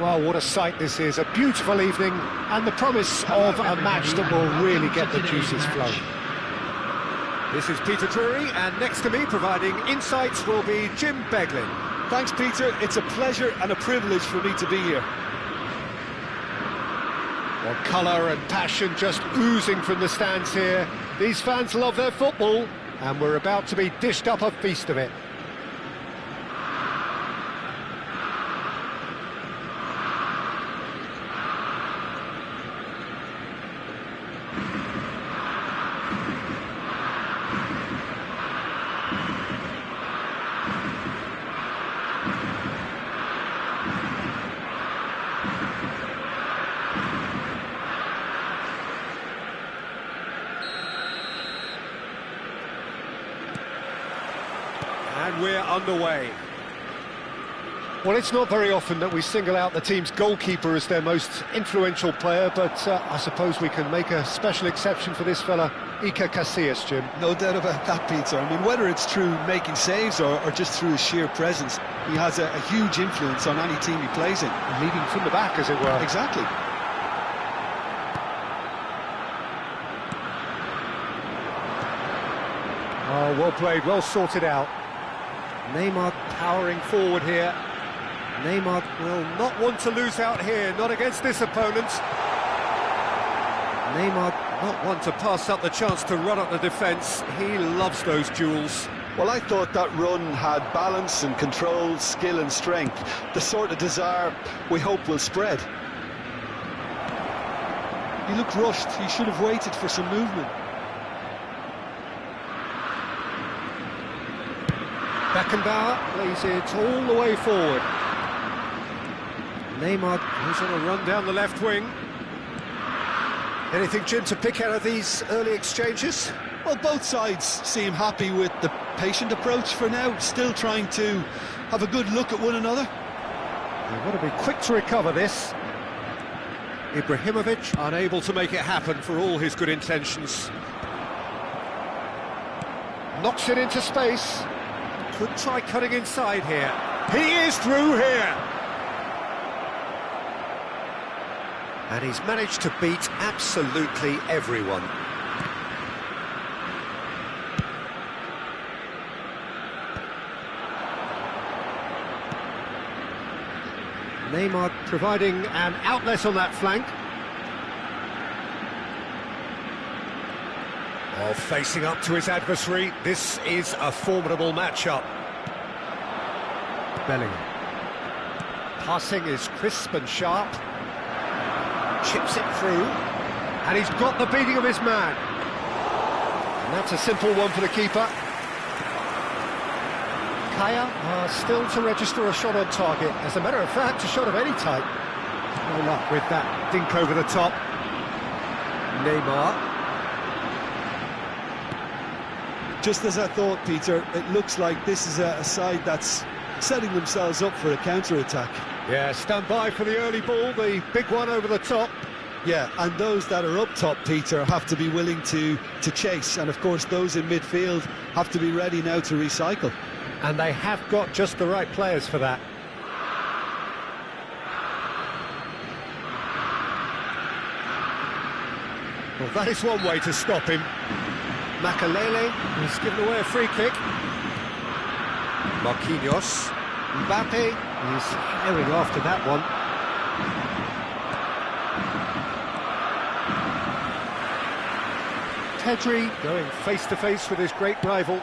Well, what a sight this is, a beautiful evening and the promise of a match that will really get the juices flowing. This is Peter Drury, and next to me providing insights will be Jim Beglin. Thanks, Peter. It's a pleasure and a privilege for me to be here. Well, colour and passion just oozing from the stands here. These fans love their football, and we're about to be dished up a feast of it. And we're underway. Well, it's not very often that we single out the team's goalkeeper as their most influential player, but I suppose we can make a special exception for this fella, Iker Casillas, Jim. No doubt about that, Peter. I mean, whether it's through making saves or just through his sheer presence, he has a huge influence on any team he plays in. Leading from the back, as it were. Exactly. Oh, well played, well sorted out. Neymar powering forward here. Neymar will not want to lose out here, not against this opponent. Neymar not want to pass up the chance to run up the defence. He loves those duels. Well, I thought that run had balance and control, skill and strength. The sort of desire we hope will spread. He looked rushed. He should have waited for some movement. Beckenbauer plays it all the way forward. Neymar goes on a run down the left wing. Anything, Jim, to pick out of these early exchanges? Well, both sides seem happy with the patient approach for now, still trying to have a good look at one another. They've got to be quick to recover this. Ibrahimovic unable to make it happen for all his good intentions. knocks it into space. Could try cutting inside here. He is through here. And he's managed to beat absolutely everyone. Neymar providing an outlet on that flank. Well, facing up to his adversary, this is a formidable matchup. Bellingham. Passing is crisp and sharp. Chips it through. And he's got the beating of his man. And that's a simple one for the keeper. Kaya still to register a shot on target. As a matter of fact, a shot of any type. No luck with that dink over the top. Neymar. Just as I thought, Peter, it looks like this is a side that's setting themselves up for a counter-attack. Yeah, stand by for the early ball, the big one over the top. Yeah, and those that are up top, Peter, have to be willing to chase. And, of course, those in midfield have to be ready now to recycle. And they have got just the right players for that. Well, that is one way to stop him. Makalele has given away a free kick. Marquinhos. Mbappe is herring after that one. Pedri going face-to-face with his great rival.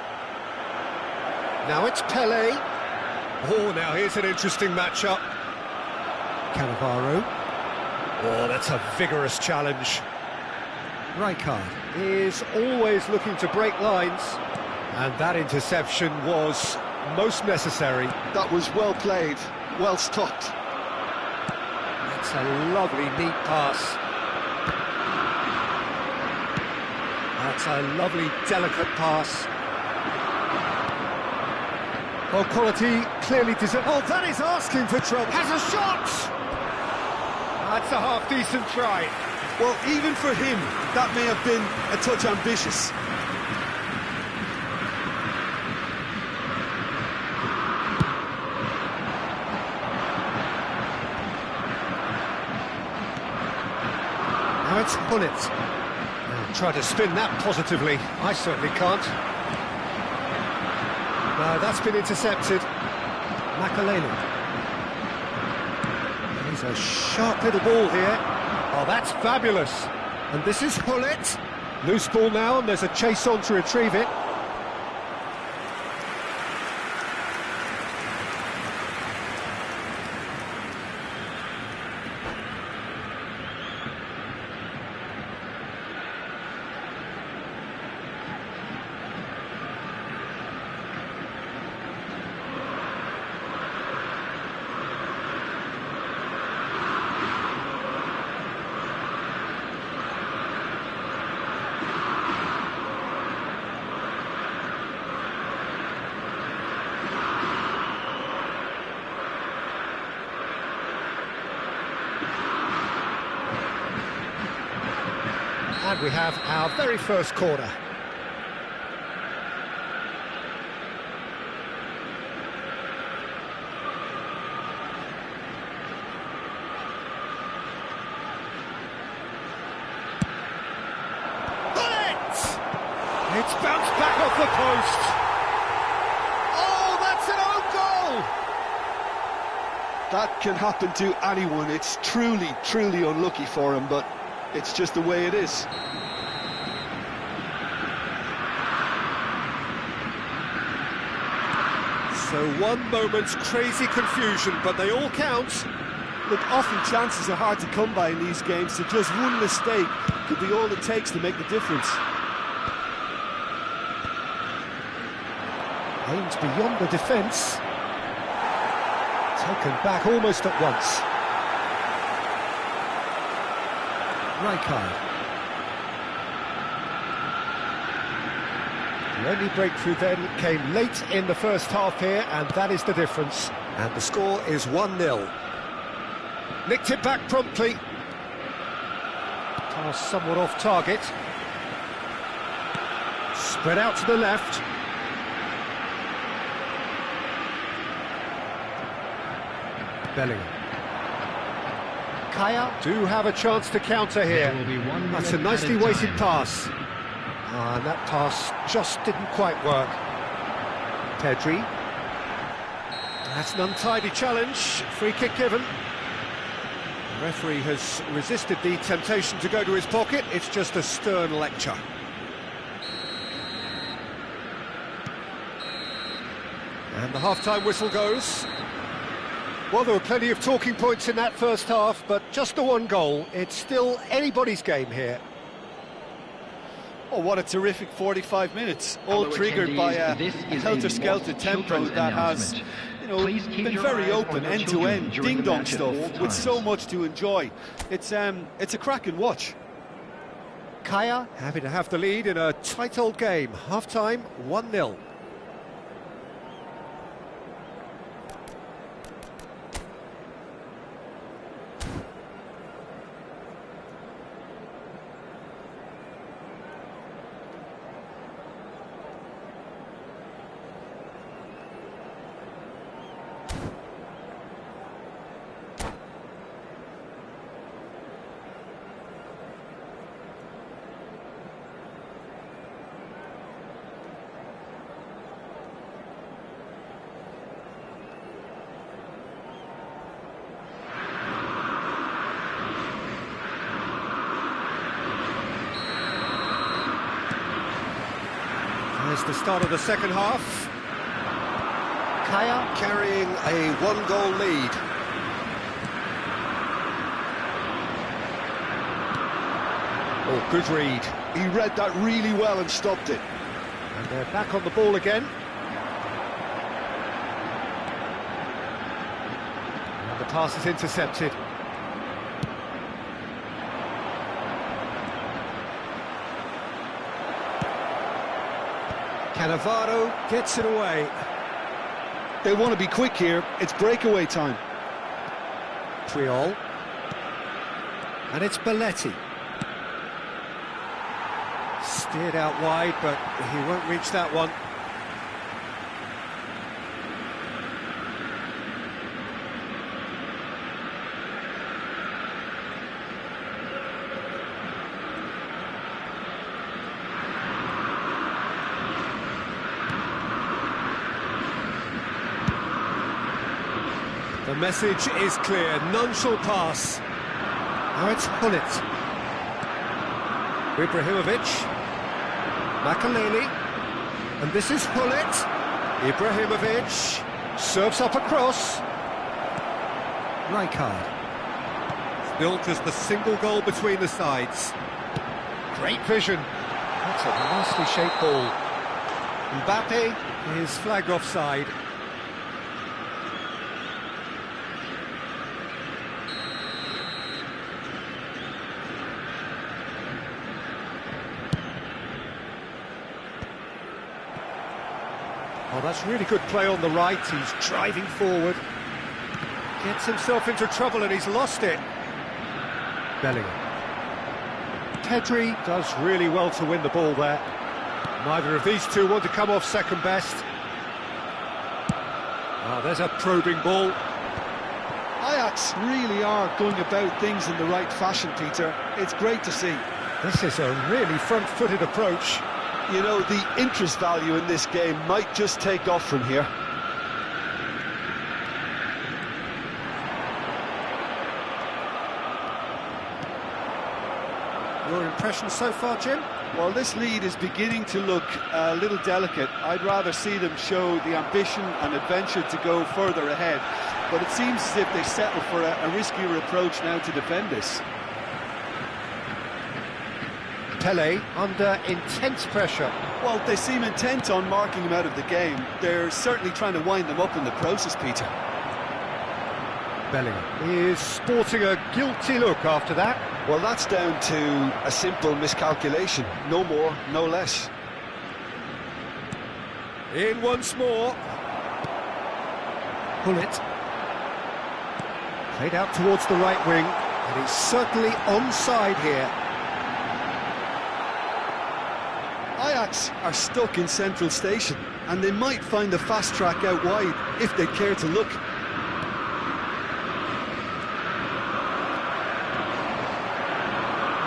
Now it's Pelé. Oh, now here's an interesting matchup. Cannavaro. Oh, that's a vigorous challenge. Rijkaard is always looking to break lines, and that interception was most necessary. That was well played, well stopped. That's a lovely, neat pass. That's a lovely, delicate pass. Well, quality clearly deserves... Oh, that is asking for trouble. Has a shot! That's a half-decent try. Well, even for him, that may have been a touch ambitious. Now it's Bullet. Try to spin that positively. I certainly can't. No, that's been intercepted. Makalele. He's a sharp little ball here. Oh, that's fabulous. And this is Hullet. Loose ball now, and there's a chase on to retrieve it. And we have our very first corner. It's bounced back off the post. Oh, that's an own goal! That can happen to anyone. It's truly, truly unlucky for him, but it's just the way it is. So one moment's crazy confusion, but they all count. Look, often chances are hard to come by in these games, so just one mistake could be all it takes to make the difference. Aims beyond the defence. Taken back almost at once. Rijkaard. The only breakthrough then came late in the first half here, and that is the difference. And the score is 1-0. Nicked it back promptly. Pass somewhat off target. Spread out to the left. Bellingham. Kaya do have a chance to counter here. That's a nicely weighted pass. And that pass just didn't quite work. Pedri. That's an untidy challenge. Free kick given. The referee has resisted the temptation to go to his pocket. It's just a stern lecture. And the half-time whistle goes. Well, there were plenty of talking points in that first half, but just the one goal. It's still anybody's game here. Oh, what a terrific 45 minutes, all triggered by a helter-skelter tempo that has, been very open, end-to-end, ding-dong stuff, with so much to enjoy. It's a cracking watch. Kaya happy to have the lead in a tight old game. Half-time, 1-0. As the start of the second half, Kaya carrying a one-goal lead. Oh, good read. He read that really well and stopped it. And they're back on the ball again. And the pass is intercepted. Cannavaro gets it away. They want to be quick here, it's breakaway time. Triol. And it's Belletti. Steered out wide, but he won't reach that one. The message is clear, none shall pass. Now it's Hullet. Ibrahimovic. Makaleli. And this is Hullet. Ibrahimovic. Serves up across. Rijkaard. It's built as the single goal between the sides. Great vision. That's a nicely shaped ball. Mbappe is flagged offside. Oh, that's really good play on the right. He's driving forward. Gets himself into trouble and he's lost it. Bellingham. Pedri does really well to win the ball there. Neither of these two want to come off second best. Oh, there's a probing ball. Ajax really are going about things in the right fashion, Peter. It's great to see. This is a really front-footed approach. You know, the interest value in this game might just take off from here. Your impression so far, Jim? Well, this lead is beginning to look a little delicate. I'd rather see them show the ambition and adventure to go further ahead. But it seems as if they settle for a riskier approach now to defend this. Pele under intense pressure. Well, they seem intent on marking him out of the game. They're certainly trying to wind them up in the process, Peter. Bellingham is sporting a guilty look after that. Well, that's down to a simple miscalculation. No more, no less. In once more. Hullet. Played out towards the right wing, and he's certainly onside here. Ajax are stuck in central station, and they might find the fast track out wide if they care to look.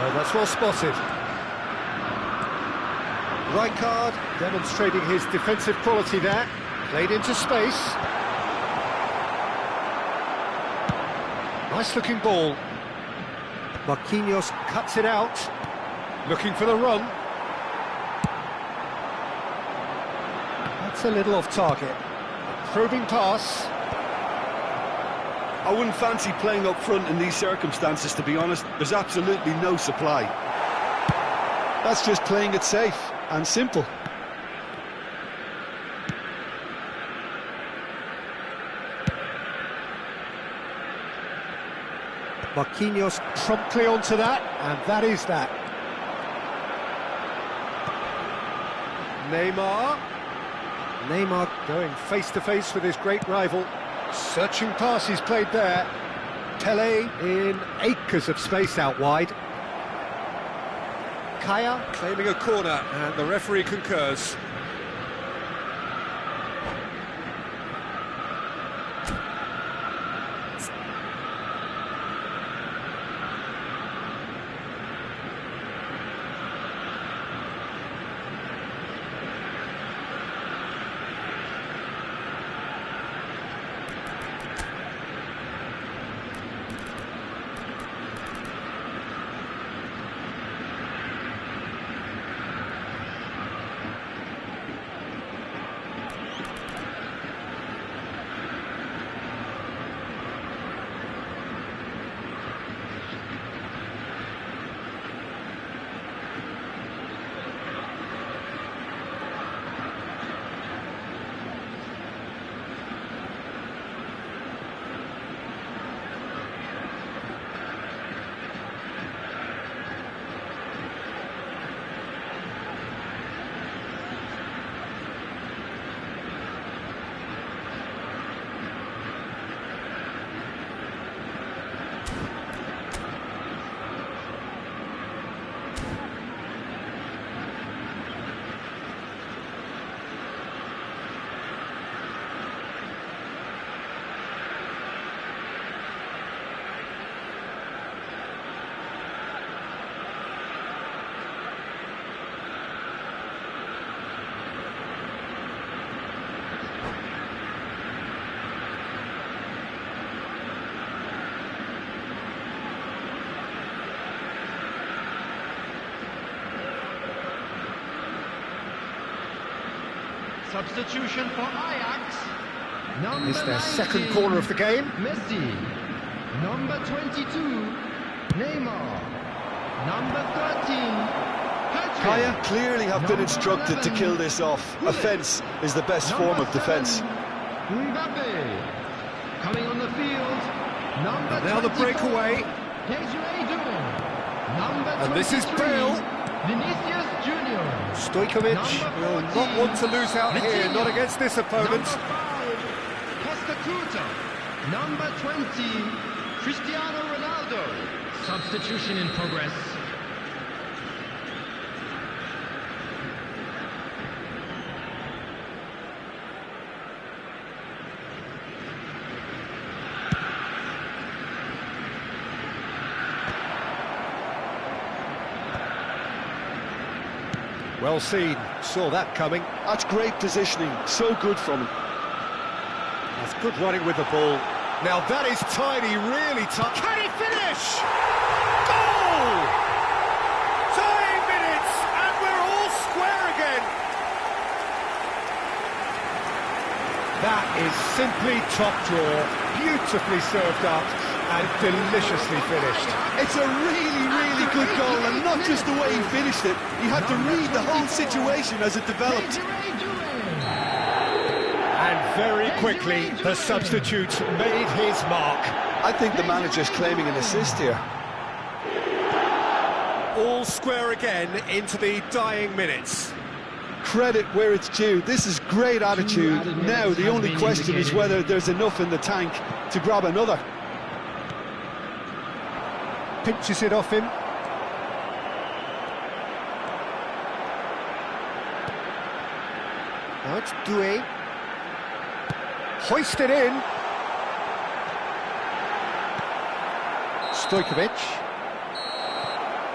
Oh, that's well spotted. Rijkaard demonstrating his defensive quality there. Played into space. Nice looking ball. Marquinhos cuts it out. Looking for the run. That's a little off target. Probing pass. I wouldn't fancy playing up front in these circumstances, to be honest. There's absolutely no supply. That's just playing it safe and simple. Marquinhos promptly onto that, and that is that. Neymar going face-to-face with his great rival. Searching passes played there. Pele in acres of space out wide. Kaya claiming a corner, and the referee concurs. Substitution for Ajax. It's their second corner of the game. Messi. Number 22, Neymar. Number 13, Patrick. Kaya clearly have been instructed to kill this off. Offence is the best form of defence. Mbappe. Coming on the field. Number And now the breakaway. And this is Bale. Vinicius Junior. Stojkovic will not want to lose out here, not against this opponent. Postecoglou. Number 20, Cristiano Ronaldo. Substitution in progress. Well seen, saw that coming. That's great positioning, so good from him. That's good running with the ball. Now that is tiny, really tight. Can he finish? Goal! Dying minutes, and we're all square again. That is simply top draw, beautifully served up and deliciously finished. It's a really, really good goal, and not just the way he finished it. He had to read the whole situation as it developed. And very quickly, the substitute made his mark. I think the manager's claiming an assist here. All square again into the dying minutes. Credit where it's due. This is great attitude. Now the only question is whether there's enough in the tank to grab another. Pinches it off him. Now it's Doué. Hoisted in. Stojkovic.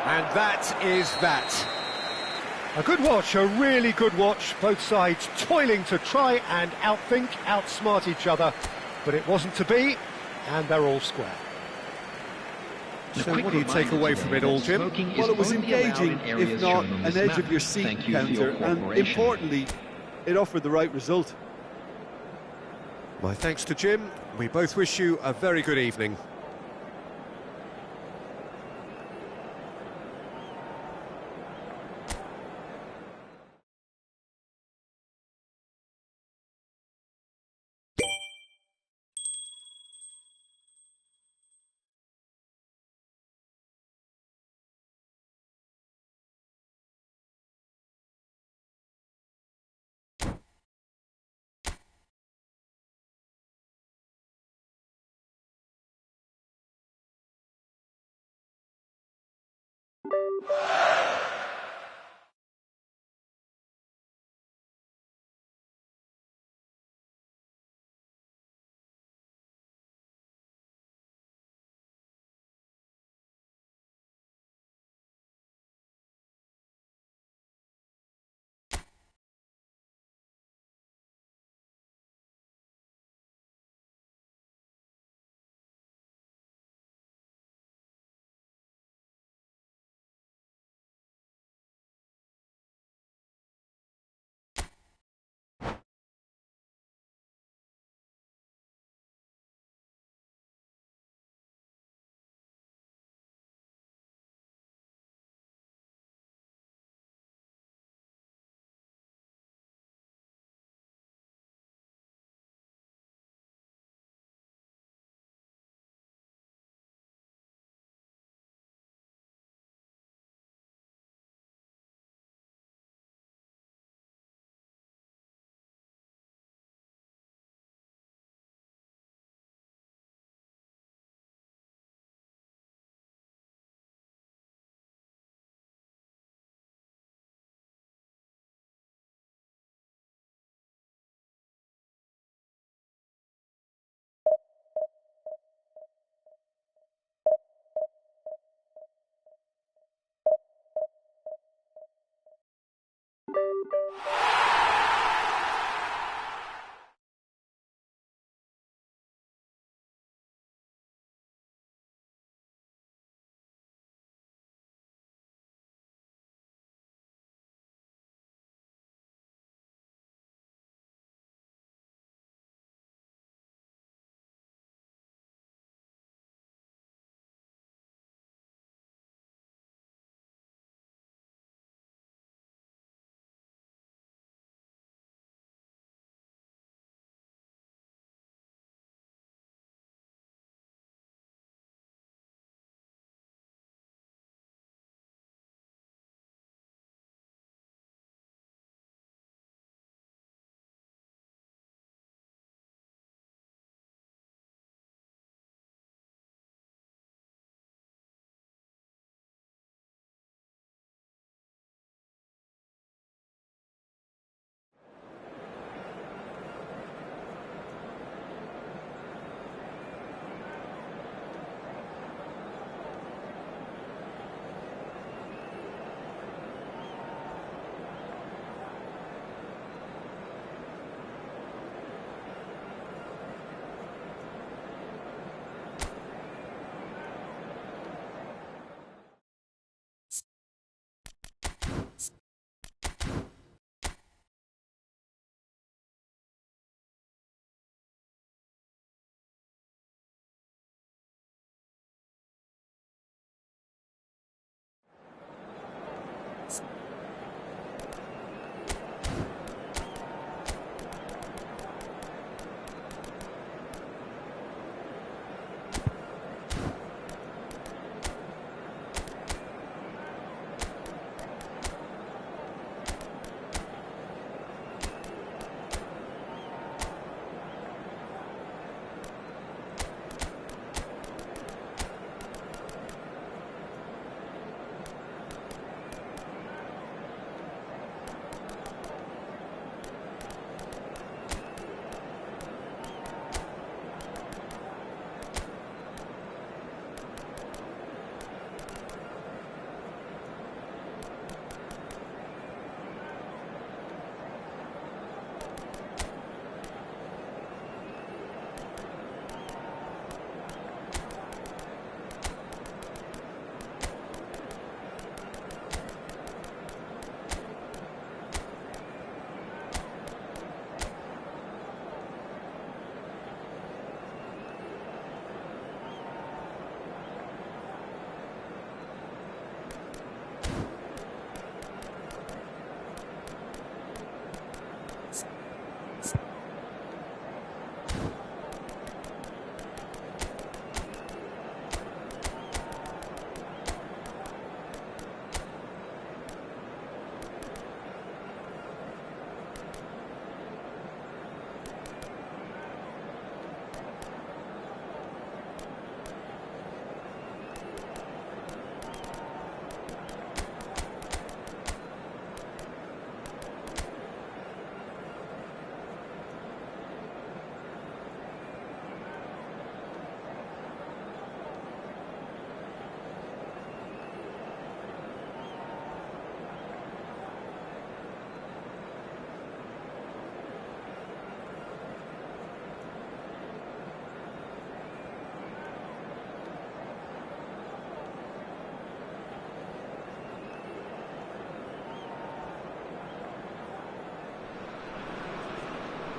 And that is that. A good watch, a really good watch. Both sides toiling to try and outthink, outsmart each other. But it wasn't to be, and they're all square. So what do you take away from it all, Jim? Well, it was engaging, if not an edge-of-your-seat counter, and importantly, it offered the right result. My thanks to Jim. We both wish you a very good evening.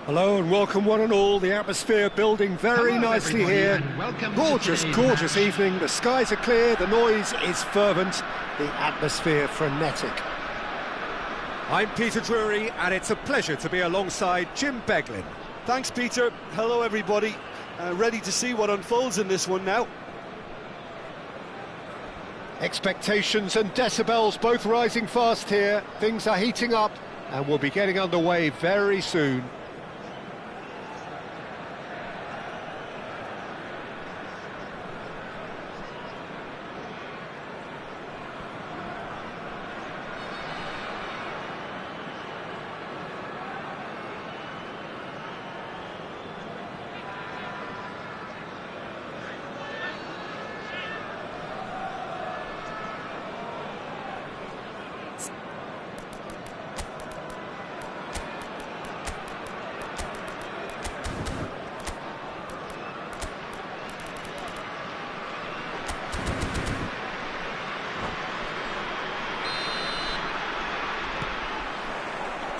Hello and welcome one and all. The atmosphere building very Hello, nicely everybody, here. and welcome to Gorgeous, today's gorgeous match. evening. The skies are clear, the noise is fervent, the atmosphere frenetic. I'm Peter Drury and it's a pleasure to be alongside Jim Beglin. Thanks, Peter. Hello, everybody. Ready to see what unfolds in this one now. Expectations and decibels both rising fast here. Things are heating up and we'll be getting underway very soon.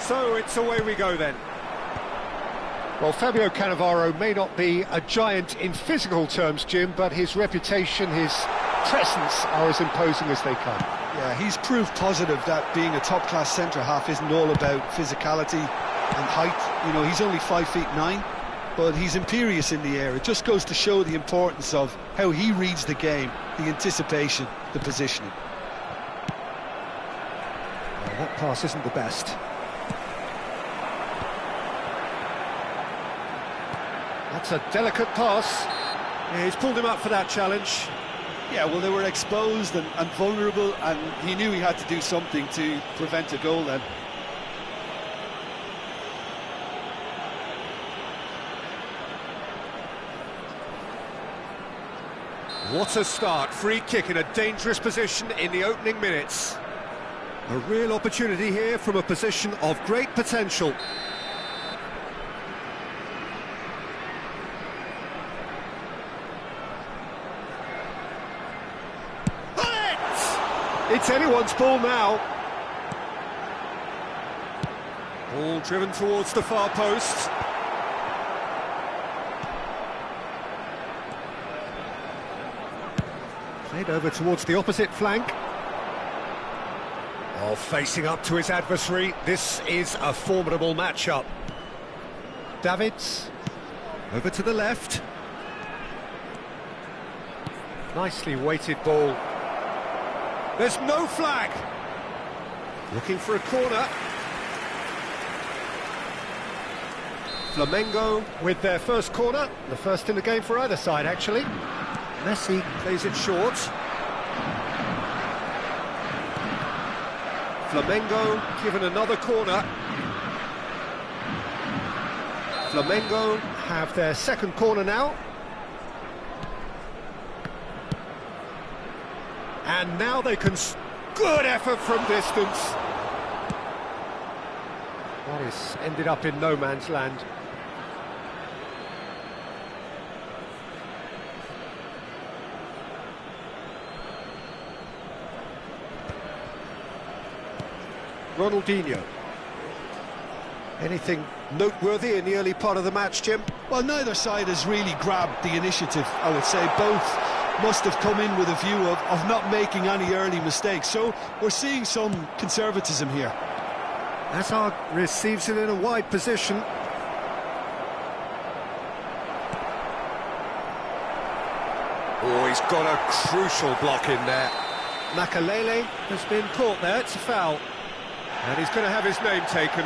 So it's away we go then. Well, Fabio Cannavaro may not be a giant in physical terms, Jim, but his reputation, his presence are as imposing as they come. Yeah, he's proof positive that being a top-class centre-half isn't all about physicality and height. You know, he's only 5'9", but he's imperious in the air. It just goes to show the importance of how he reads the game, the anticipation, the positioning. Well, that pass isn't the best. That's a delicate pass. Yeah, he's pulled him up for that challenge. Yeah, well, they were exposed and vulnerable, and he knew he had to do something to prevent a goal then. What a start. Free kick in a dangerous position in the opening minutes. A real opportunity here from a position of great potential. It's anyone's ball now. Ball driven towards the far post. Played over towards the opposite flank. Oh, facing up to his adversary. This is a formidable matchup. Davids. Over to the left. Nicely weighted ball. There's no flag. Looking for a corner. Flamengo with their first corner. The first in the game for either side, actually. Messi plays it short. Flamengo given another corner. Flamengo have their second corner now. And now they can... Good effort from distance. That is ended up in no man's land. Ronaldinho. Anything noteworthy in the early part of the match, Jim? Well, neither side has really grabbed the initiative, I would say. Both must have come in with a view of not making any early mistakes. So we're seeing some conservatism here. Hazard receives it in a wide position. Oh, he's got a crucial block in there. Makalele has been caught there, it's a foul. And he's going to have his name taken.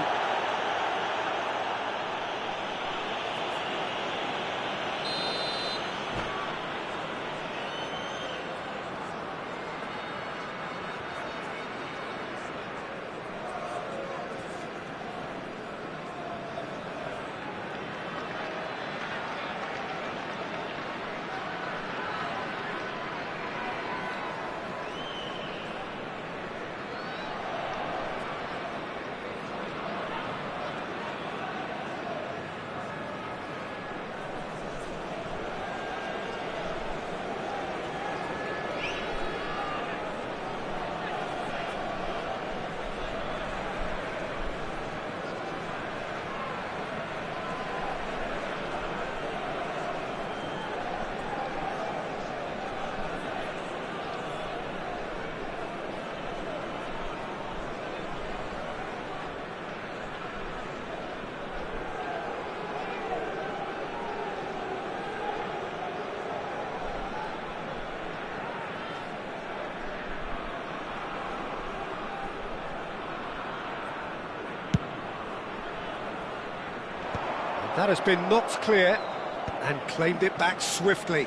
That has been knocked clear and claimed it back swiftly.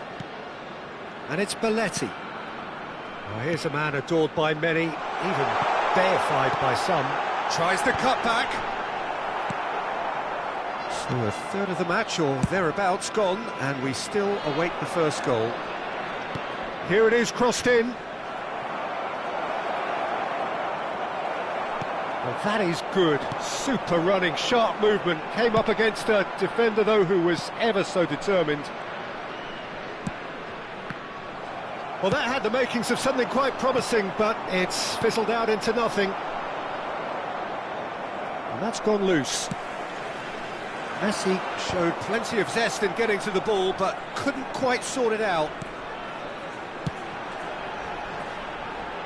And it's Belletti. Well, here's a man adored by many, even deified by some. Tries the cut back. So a third of the match, or thereabouts, gone, and we still await the first goal. Here it is, crossed in. Well, that is good. Super running, sharp movement. Came up against a defender, though, who was ever so determined. Well, that had the makings of something quite promising, but it's fizzled out into nothing. And that's gone loose. Messi showed plenty of zest in getting to the ball, but couldn't quite sort it out.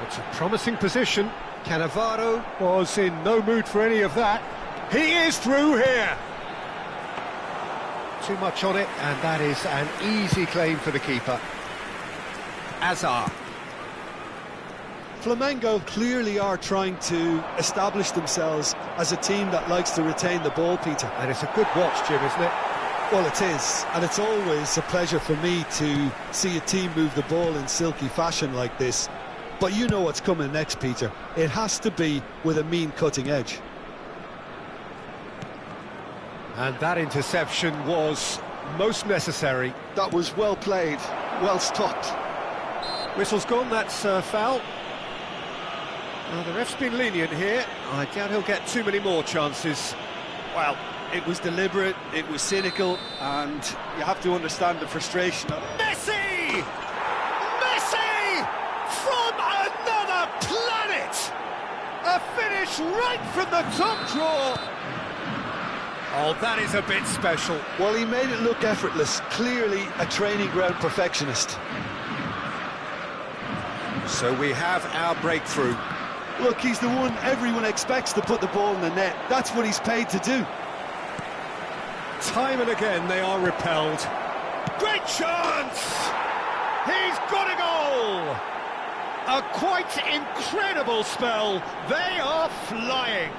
It's a promising position. Cannavaro was in no mood for any of that. He is through here. Too much on it, and that is an easy claim for the keeper. Azar. Flamengo clearly are trying to establish themselves as a team that likes to retain the ball, Peter. And it's a good watch, Jim, isn't it? Well, it is, and it's always a pleasure for me to see a team move the ball in silky fashion like this. But you know what's coming next, Peter. It has to be with a mean cutting edge. And that interception was most necessary. That was well played, well stopped. Whistle's gone, that's foul. Well, the ref's been lenient here. I doubt he'll get too many more chances. Well, it was deliberate, it was cynical, and you have to understand the frustration of Messi! Messi! From another planet! A finish right from the top drawer! Oh, that is a bit special. Well, he made it look effortless. Clearly a training ground perfectionist. So we have our breakthrough. Look, he's the one everyone expects to put the ball in the net. That's what he's paid to do. Time and again they are repelled. Great chance! He's got a goal! A quite incredible spell. They are flying.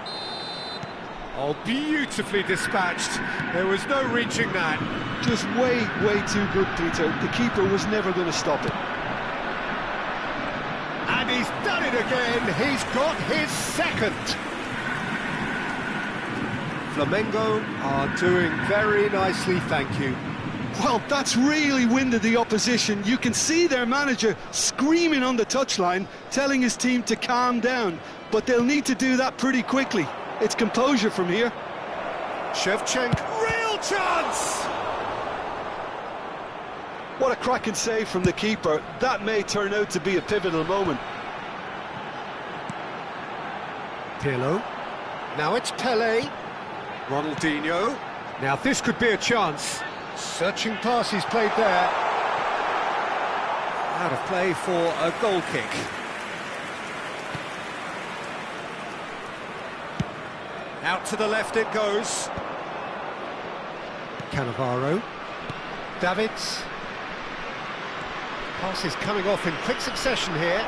Oh, beautifully dispatched. There was no reaching that. Just way too good, Peter. The keeper was never going to stop it. And he's done it again. He's got his second. Flamengo are doing very nicely, thank you. Well, that's really winded the opposition. You can see their manager screaming on the touchline, telling his team to calm down. But they'll need to do that pretty quickly. It's composure from here. Shevchenko, real chance! What a cracking save from the keeper. That may turn out to be a pivotal moment. Pirlo. Now it's Pele. Ronaldinho. Now this could be a chance. Searching pass he's played there. Out of play for a goal kick. Out to the left it goes. Cannavaro. Davids. Pass is coming off in quick succession here.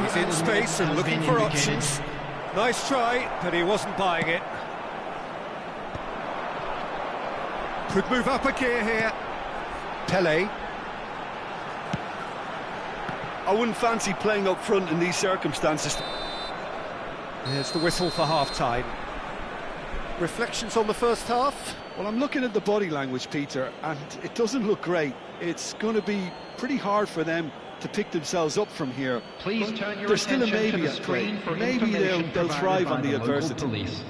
He's in space and looking for options. Nice try, but he wasn't buying it. Could move up a gear here. Pele. I wouldn't fancy playing up front in these circumstances. There's the whistle for half-time. Reflections on the first half? Well, I'm looking at the body language, Peter, and it doesn't look great. It's going to be pretty hard for them to pick themselves up from here. Please turn your There's still a attention to maybe the at play. screen for Maybe they'll information thrive provided on by the local adversity. police.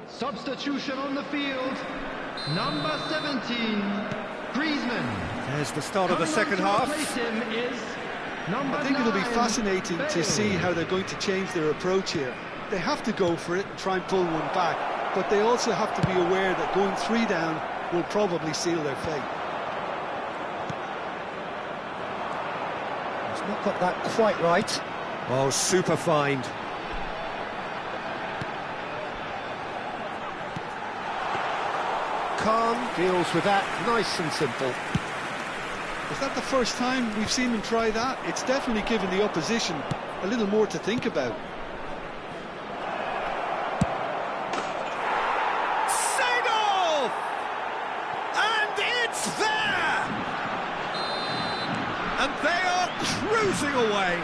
Substitution on the field. Number 17, Griezmann. There's the start of the second half. I think it'll be fascinating to see how they're going to change their approach here. They have to go for it and try and pull one back, but they also have to be aware that going 3 down will probably seal their fate. He's not got that quite right. Oh, super find. Khan deals with that nice and simple. Is that the first time we've seen them try that? It's definitely given the opposition a little more to think about. Save-off! And it's there! And they are cruising away.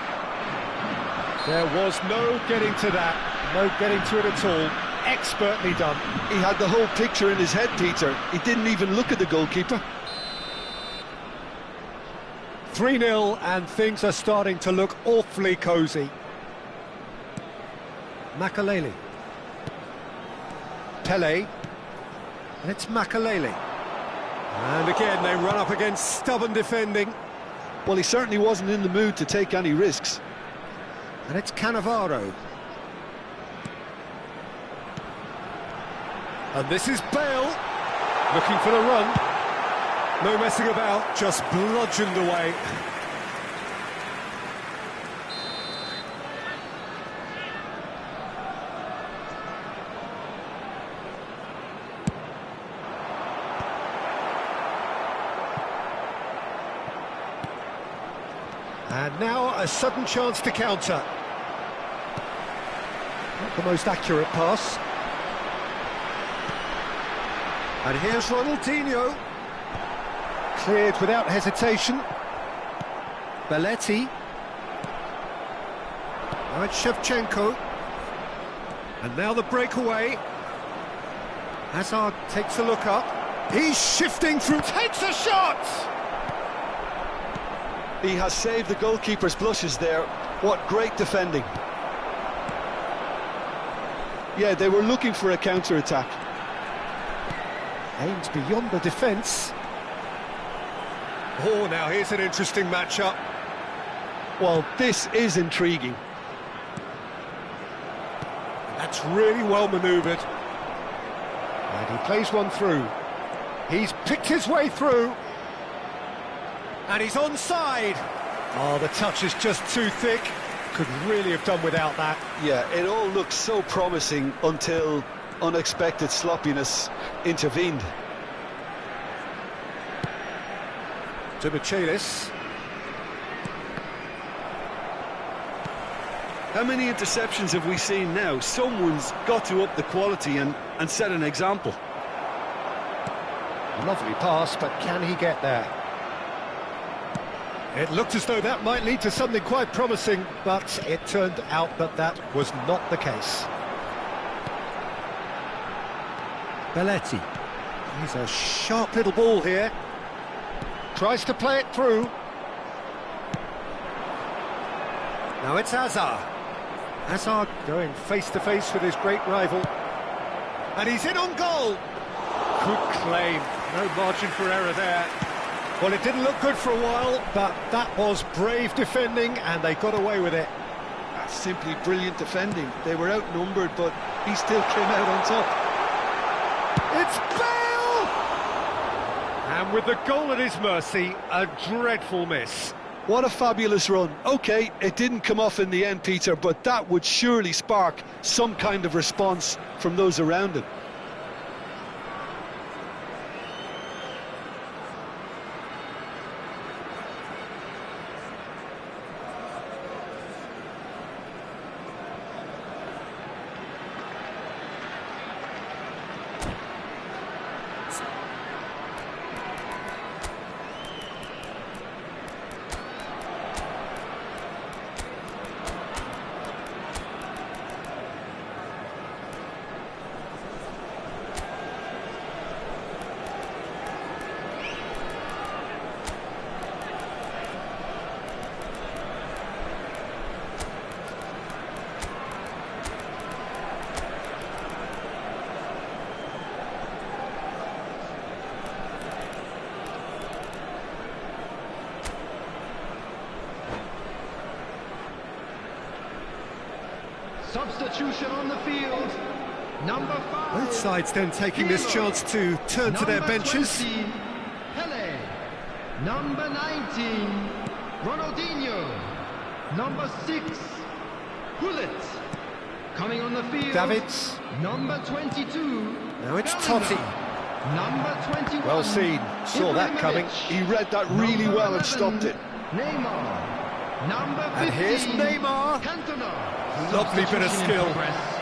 There was no getting to that, no getting to it at all. Expertly done. He had the whole picture in his head, Peter. He didn't even look at the goalkeeper. 3-0 and things are starting to look awfully cosy. Makalele. Pele. And it's Makalele. And again they run up against stubborn defending. Well, he certainly wasn't in the mood to take any risks. And it's Cannavaro. And this is Bale, looking for the run. No messing about, just bludgeoned away. And now a sudden chance to counter. Not the most accurate pass. And here's Ronaldinho. Cleared without hesitation. Belletti. Now it's Shevchenko. And now the breakaway. Hazard takes a look up. He's shifting through, takes a shot! He has saved the goalkeeper's blushes there. What great defending. Yeah, they were looking for a counter-attack. Aims beyond the defence. Oh, now here's an interesting matchup. Well, this is intriguing. That's really well manoeuvred. And he plays one through. He's picked his way through. And he's onside. Oh, the touch is just too thick. Could really have done without that. Yeah, it all looked so promising until unexpected sloppiness intervened. To Michelis. How many interceptions have we seen now? Someone's got to up the quality and set an example. Lovely pass, but can he get there? It looked as though that might lead to something quite promising, but it turned out that that was not the case. Belletti. He's a sharp little ball here. Tries to play it through. Now it's Hazard. Hazard going face-to-face with his great rival. And he's in on goal. Good claim. No margin for error there. Well, it didn't look good for a while, but that was brave defending, and they got away with it. That's simply brilliant defending. They were outnumbered, but he still came out on top. It's Bale! And with the goal at his mercy, a dreadful miss. What a fabulous run. OK, it didn't come off in the end, Peter, but that would surely spark some kind of response from those around him. Substitution on the field. Number 5. Both sides then taking this chance to turn to their benches. 20, Pele. Number 19, Ronaldinho. Number 6, Hullet. Coming on the field, Davids. Number 22. Now it's Bellingham. Totti. Number 21. Well seen, saw that coming. He read that really Number well and 11, stopped it. Neymar. Number 15. And here's Neymar. Cantona. Lovely bit of Substitution in skill. progress.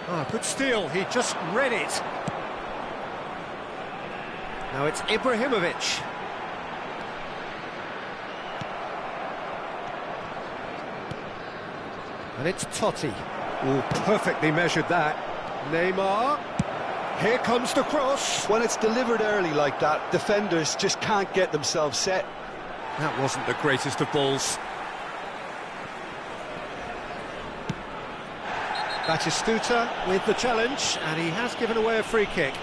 Ah, good steal, he just read it. Now it's Ibrahimovic. And it's Totti. Oh, perfectly measured that. Neymar. Here comes the cross. When it's delivered early like that, defenders just can't get themselves set. That wasn't the greatest of balls. Batistuta with the challenge, and he has given away a free kick.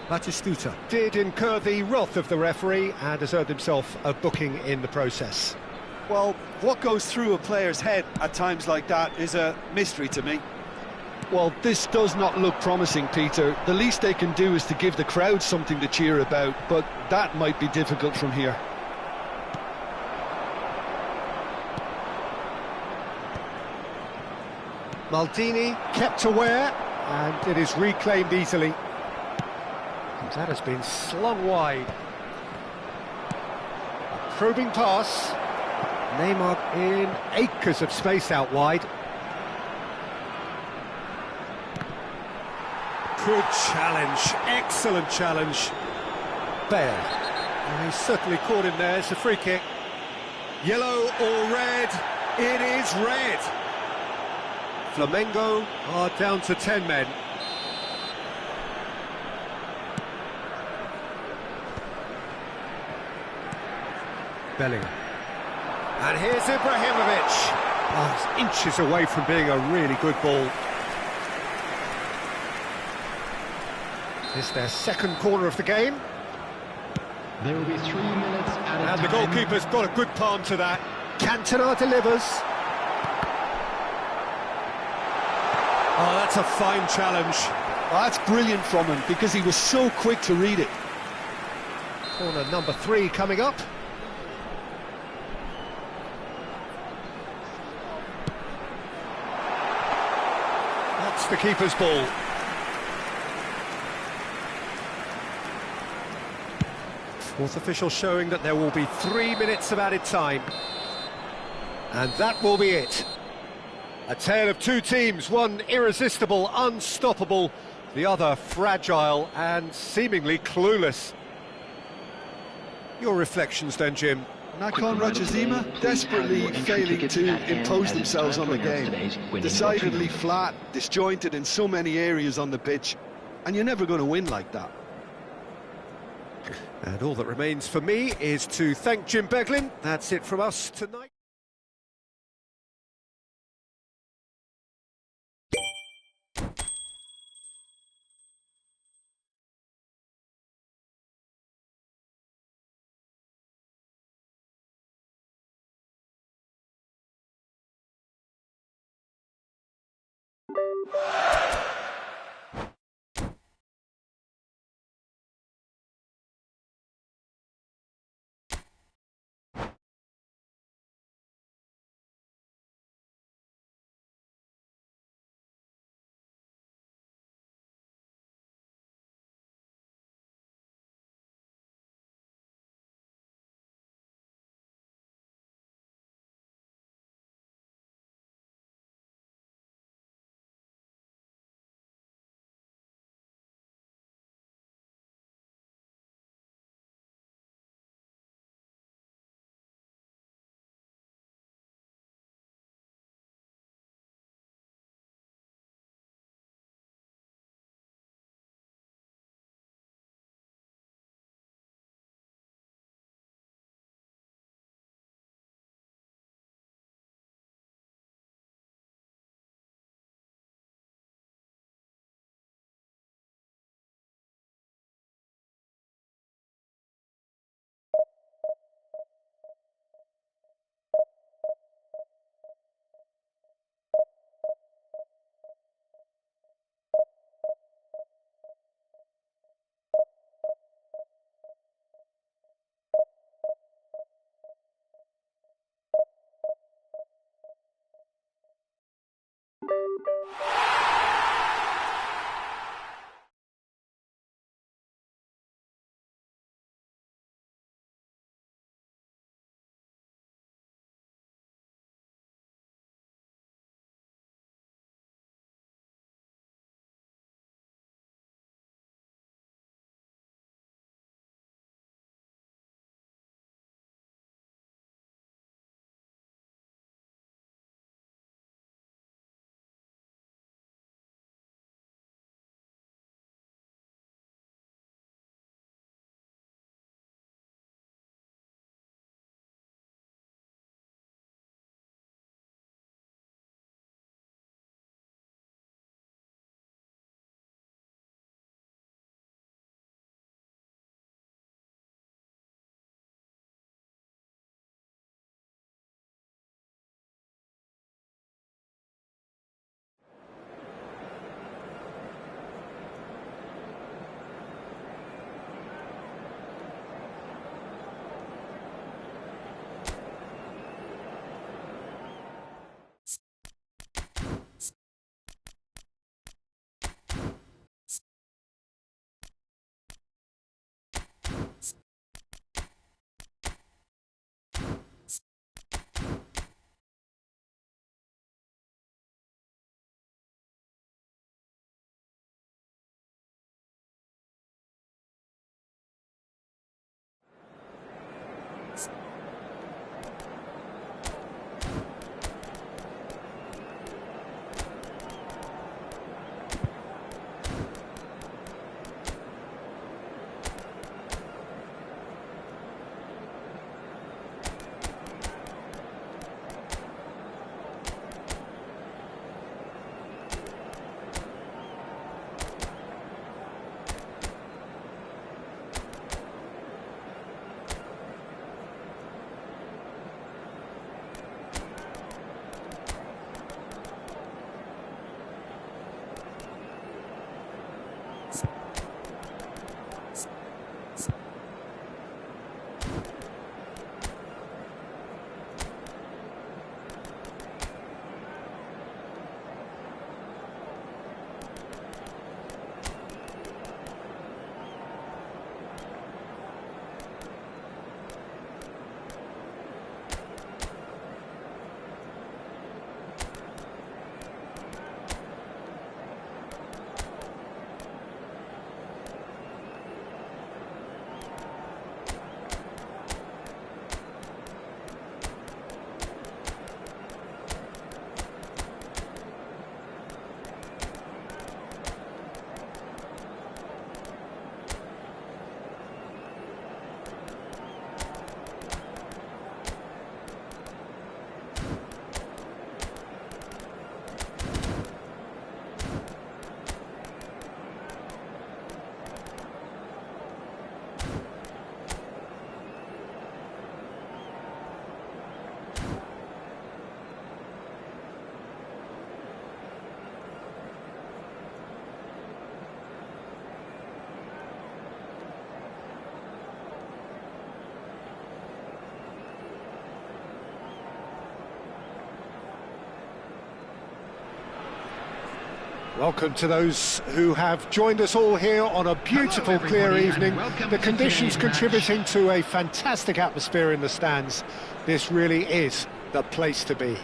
Batistuta did incur the wrath of the referee and has earned himself a booking in the process. Well, what goes through a player's head at times like that is a mystery to me. Well, this does not look promising, Peter. The least they can do is to give the crowd something to cheer about, but that might be difficult from here. Maldini kept aware, and it is reclaimed easily. And that has been slung wide. Probing pass. Neymar in acres of space out wide. Good challenge, excellent challenge. Bale. And he's certainly caught him there, it's a free kick. Yellow or red? It is red. Flamengo are down to 10 men. Bellingham. And here's Ibrahimovic. Oh, he's inches away from being a really good ball. It's their second corner of the game. There will be 3 minutes at a And the time. goalkeeper's got a good palm to that. Cantona delivers. Oh, that's a fine challenge. Oh, that's brilliant from him, because he was so quick to read it. Corner number 3 coming up. That's the keeper's ball. Fourth official showing that there will be 3 minutes of added time. And that will be it. A tale of two teams, one irresistible, unstoppable, the other fragile and seemingly clueless. Your reflections then, Jim? Nakhon Ratchasima desperately failing to impose themselves on the game. Decidedly flat, disjointed in so many areas on the pitch, and you're never going to win like that. And all that remains for me is to thank Jim Beglin. That's it from us tonight. Welcome to those who have joined us all here on a beautiful, clear evening. The conditions contributing to a fantastic atmosphere in the stands. This really is the place to be.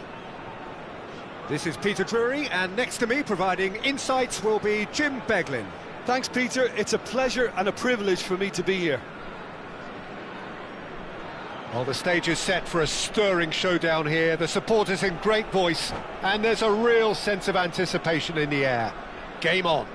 This is Peter Drury, and next to me, providing insights, will be Jim Beglin. Thanks, Peter. It's a pleasure and a privilege for me to be here. Well, the stage is set for a stirring showdown here. The supporters in great voice, and there's a real sense of anticipation in the air. Game on.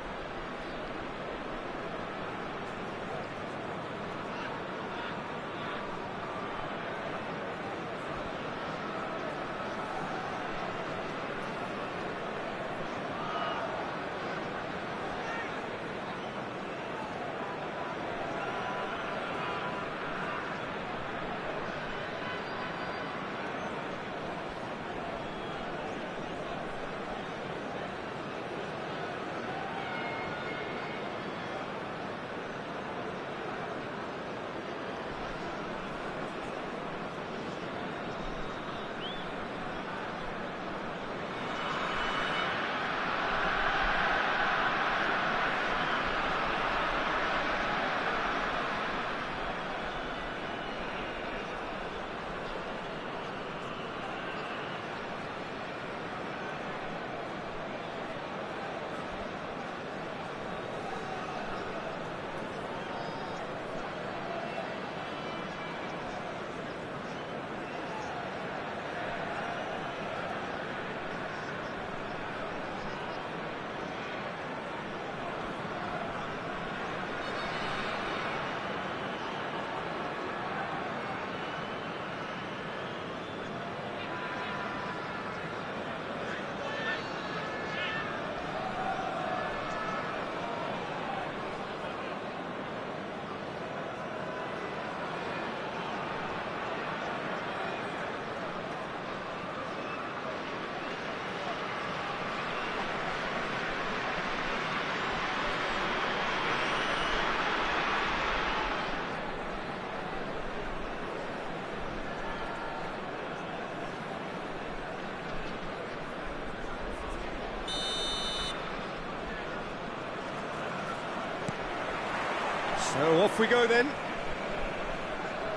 So off we go then.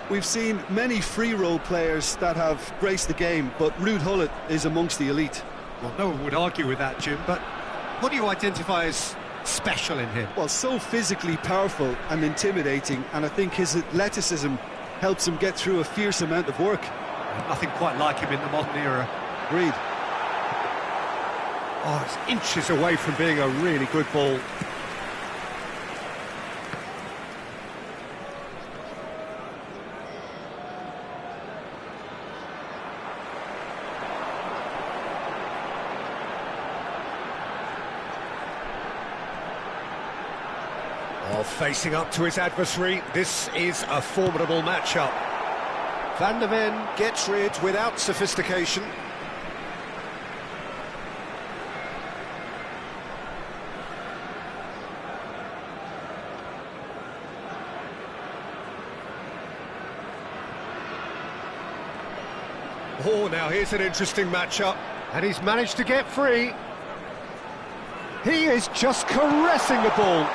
We've seen many free role players that have graced the game, but Ruud Gullit is amongst the elite. Well, no one would argue with that, Jim, but what do you identify as special in him? Well, so physically powerful and intimidating, and I think his athleticism helps him get through a fierce amount of work. Nothing quite like him in the modern era. Agreed. Oh, it's inches away from being a really good ball. Well, facing up to his adversary, this is a formidable matchup. Van der Ven gets rid without sophistication. Oh, now here's an interesting matchup. And he's managed to get free. He is just caressing the ball.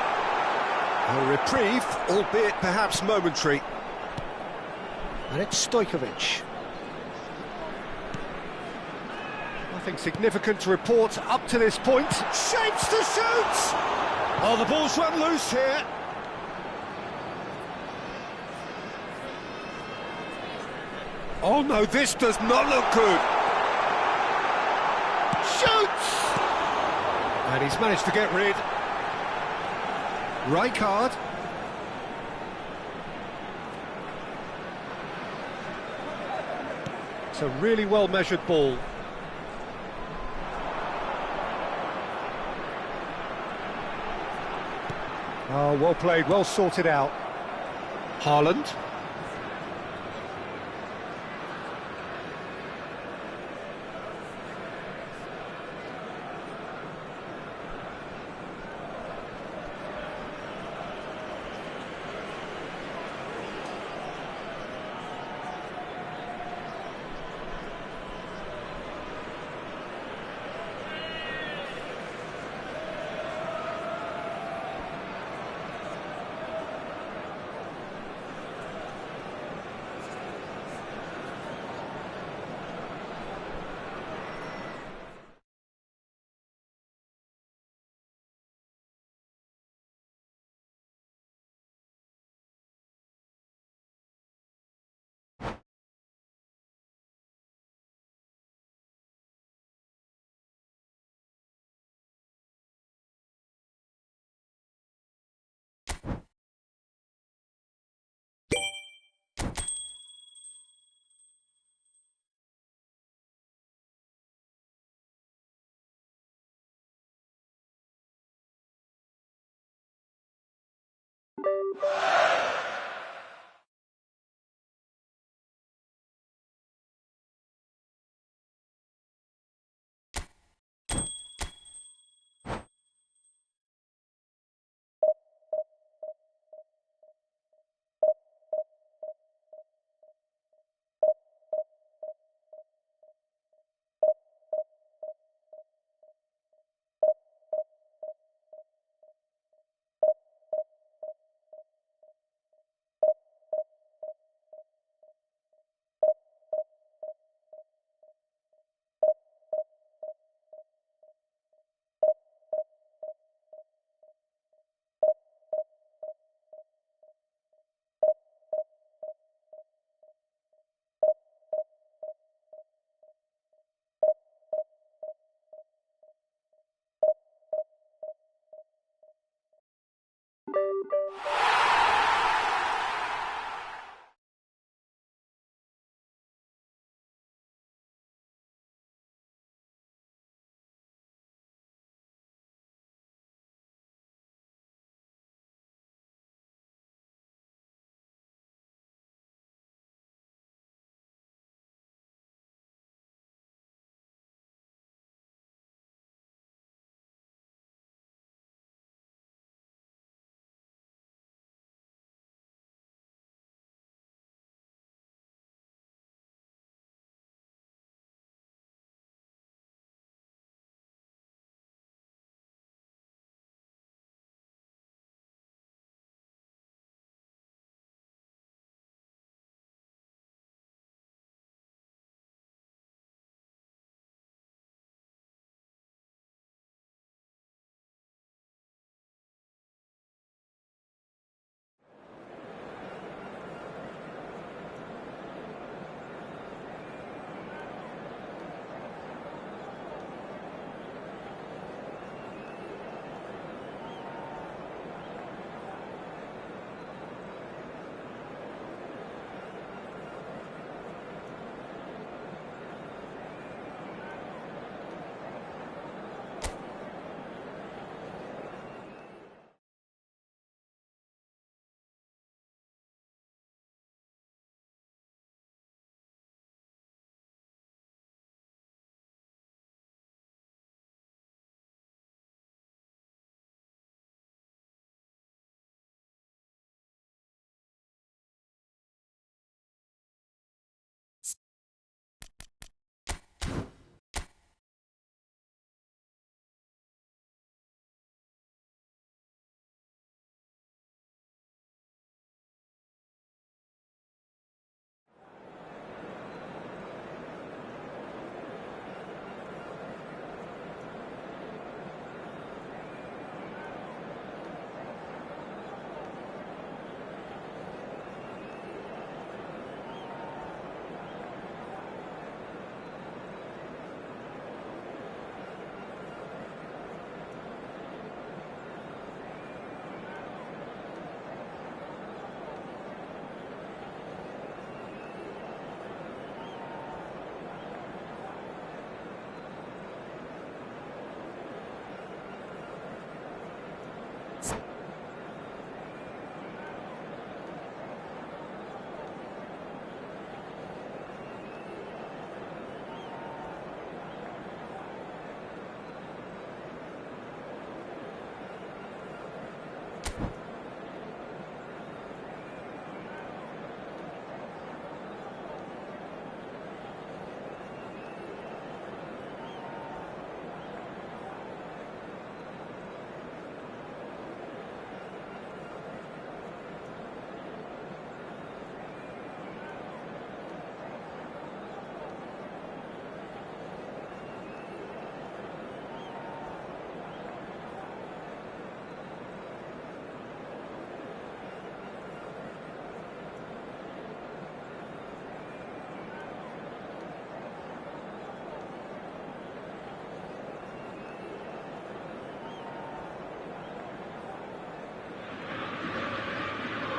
A reprieve, albeit perhaps momentary. And it's Stojkovic. Nothing significant to report up to this point. Shapes to shoot! Oh, the ball's run loose here. Oh no, this does not look good. Shoots! And he's managed to get rid. Right card. It's a really well-measured ball. Oh, well played, well sorted out. Haaland.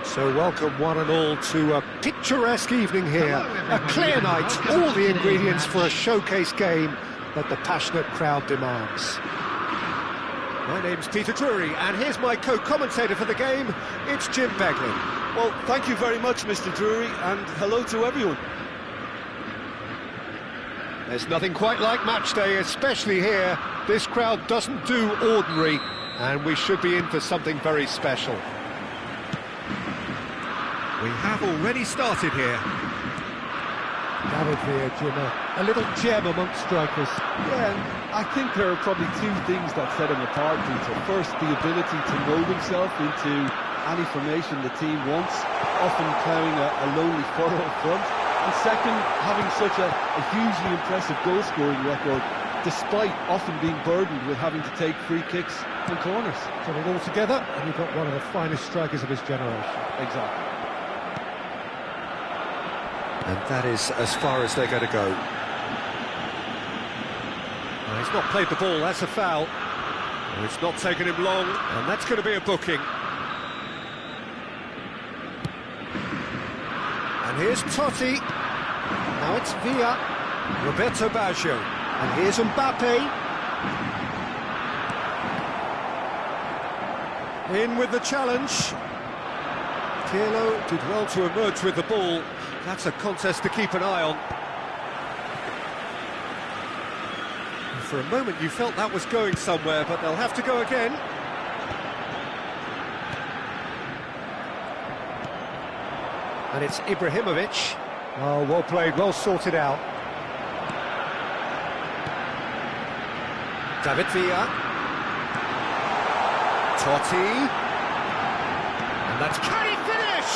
So welcome one and all to a picturesque evening here, a clear night, all the ingredients for a showcase game that the passionate crowd demands. My name's Peter Drury, and here's my co-commentator for the game, it's Jim Beglin. Well, thank you very much, Mr. Drury, and hello to everyone. There's nothing quite like match day, especially here. This crowd doesn't do ordinary, and we should be in for something very special. We have already started here. David Villa, Jim, a little gem amongst strikers. Yeah, I think there are probably two things that set him apart, Peter. First, the ability to mould himself into any formation the team wants, often ploughing a lonely furrow up front. And second, having such a hugely impressive goal-scoring record, despite often being burdened with having to take free kicks and corners. Put it all together, and you've got one of the finest strikers of his generation. Exactly. And that is as far as they're going to go. Well, he's not played the ball, that's a foul. Well, it's not taken him long, and that's going to be a booking. And here's Totti. Now it's Villa. Roberto Baggio. And here's Mbappe. In with the challenge. Pirlo did well to emerge with the ball. That's a contest to keep an eye on. And for a moment you felt that was going somewhere, but they'll have to go again. And it's Ibrahimovic. Oh, well played, well sorted out. David Villa. Totti. And that's... Can he finish?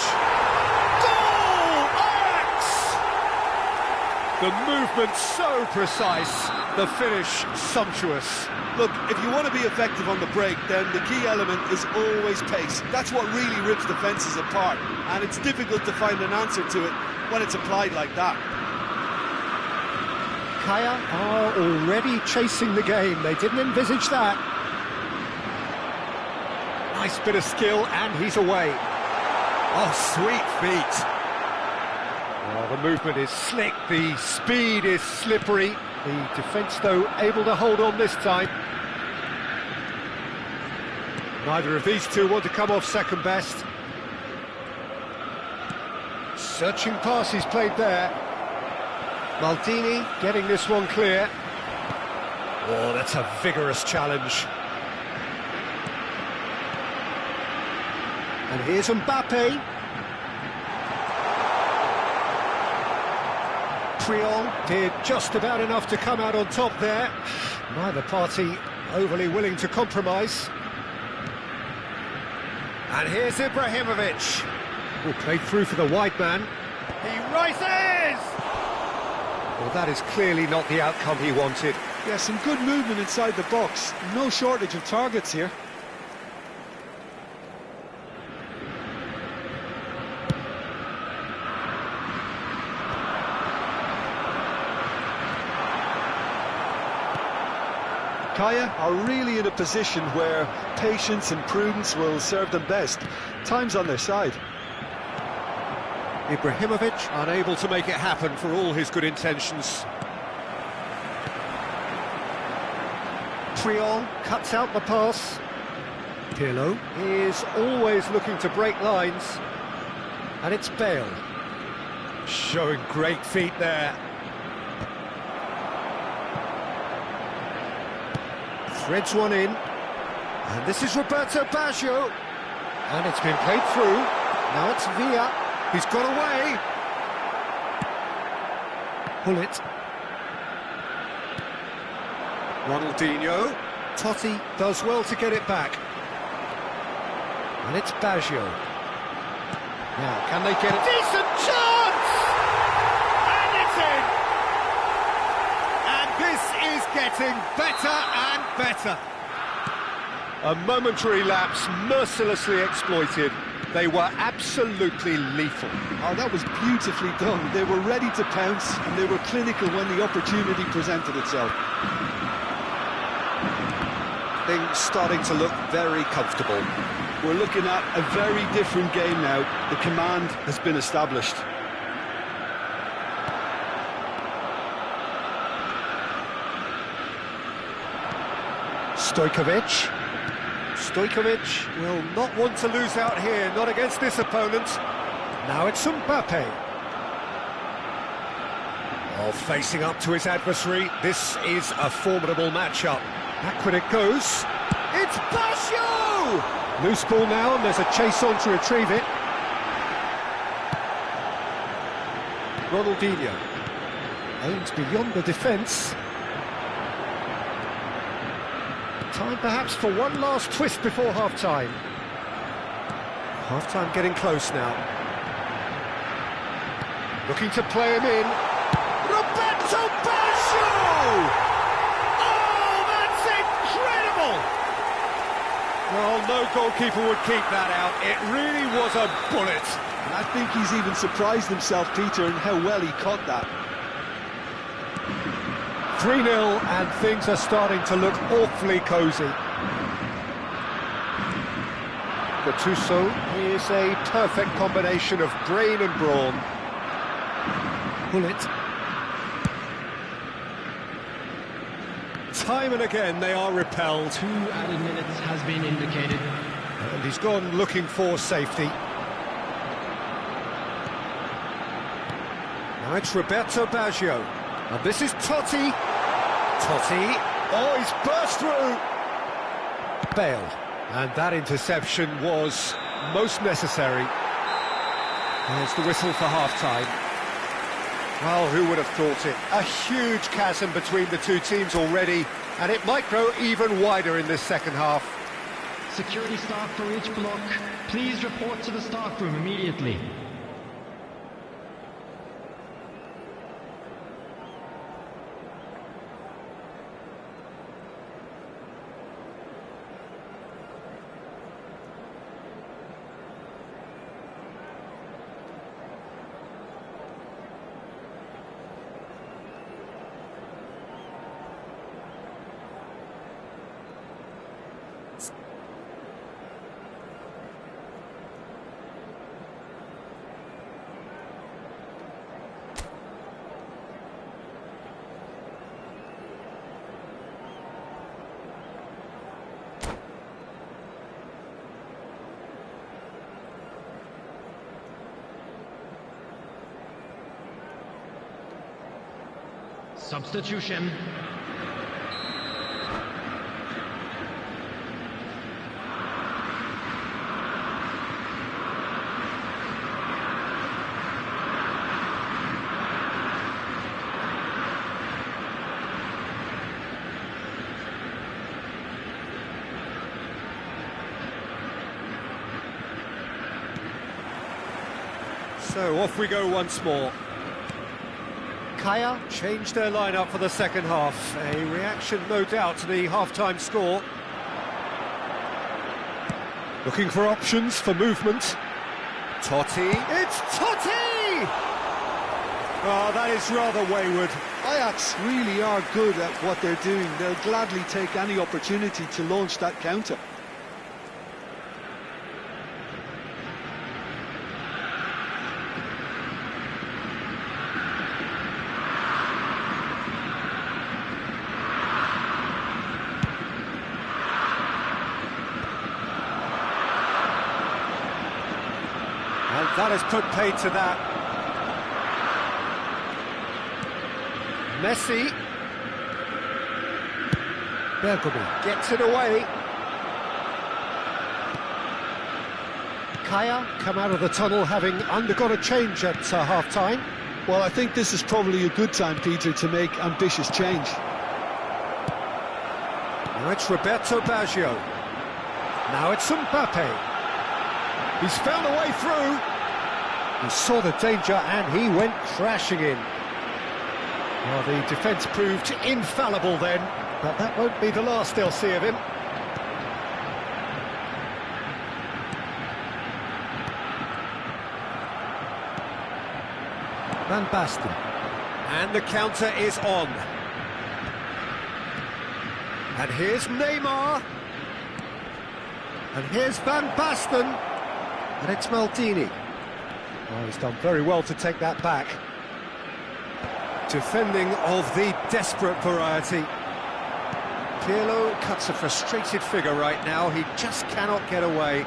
Goal! Ajax! The movement so precise, the finish sumptuous. Look, if you want to be effective on the break, then the key element is always pace. That's what really rips defences apart, and it's difficult to find an answer to it when it's applied like that. Kaya are already chasing the game. They didn't envisage that. Nice bit of skill, and he's away. Oh, sweet feet. Oh, the movement is slick, the speed is slippery. The defence, though, able to hold on this time. Neither of these two want to come off second best. Searching pass he's played there. Maldini getting this one clear. Oh, that's a vigorous challenge. And here's Mbappe. Triol did just about enough to come out on top there. Neither party overly willing to compromise. And here's Ibrahimovic. Who played through for the wide man. He rises! Well, that is clearly not the outcome he wanted. Yeah, some good movement inside the box. No shortage of targets here. Kaya are really in a position where patience and prudence will serve them best. Time's on their side. Ibrahimovic unable to make it happen for all his good intentions. Triol cuts out the pass. Pirlo is always looking to break lines, and it's Bale. Showing great feet there. Threads one in, and this is Roberto Baggio, and it's been played through. Now it's Villa, he's got away. Bullet. Ronaldinho. Totti does well to get it back. And it's Baggio. Now, can they get it? Decent chance! And it's in! And this is getting better and better. A momentary lapse, mercilessly exploited. They were absolutely lethal. Oh, that was beautifully done. They were ready to pounce, and they were clinical when the opportunity presented itself. Things starting to look very comfortable. We're looking at a very different game now. The command has been established. Stojkovic. Stojkovic will not want to lose out here, not against this opponent. Now it's Mbappe. Oh, facing up to his adversary, this is a formidable matchup. Back when it goes, it's Baggio! Loose ball now, and there's a chase on to retrieve it. Ronaldinho aims beyond the defence. Time perhaps for one last twist before half-time. Half-time getting close now. Looking to play him in. Roberto Baggio! Oh, that's incredible! Well, no goalkeeper would keep that out. It really was a bullet. And I think he's even surprised himself, Peter, in how well he caught that. 3-0, and things are starting to look awfully cosy. Gattuso is a perfect combination of brain and brawn. Bullet. Time and again they are repelled. 2 added minutes has been indicated. And he's gone looking for safety. Now it's Roberto Baggio. And this is Totti. Totti. Oh, he's burst through. Bale. And that interception was most necessary. There's the whistle for half-time. Well, who would have thought it? A huge chasm between the two teams already, and it might grow even wider in this second half. Security staff for each block, please report to the staff room immediately. Substitution. So off we go once more. Kaya changed their lineup for the second half. A reaction, no doubt, to the half-time score. Looking for options for movement. Totti. It's Totti! Oh, that is rather wayward. Ajax really are good at what they're doing. They'll gladly take any opportunity to launch that counter. That has put paid to that. Messi. Bergomi. Gets it away. Kaya come out of the tunnel having undergone a change at half-time. Well, I think this is probably a good time, Peter, to make ambitious change. Now it's Roberto Baggio. Now it's Mbappe. He's found a way through. He saw the danger and he went crashing in. Well, the defence proved infallible then, but that won't be the last they'll see of him. Van Basten. And the counter is on. And here's Neymar. And here's Van Basten. And it's Maldini. Oh, he's done very well to take that back. Defending of the desperate variety. Pirlo cuts a frustrated figure right now. He just cannot get away.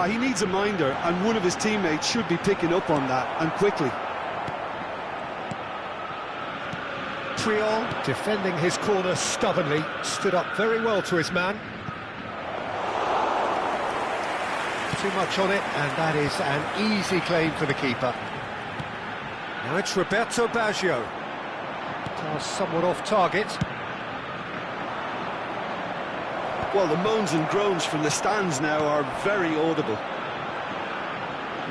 He needs a minder, and one of his teammates should be picking up on that, and quickly. Triol, defending his corner stubbornly, stood up very well to his man. Too much on it, and that is an easy claim for the keeper. Now it's Roberto Baggio. Pass somewhat off target. Well, the moans and groans from the stands now are very audible.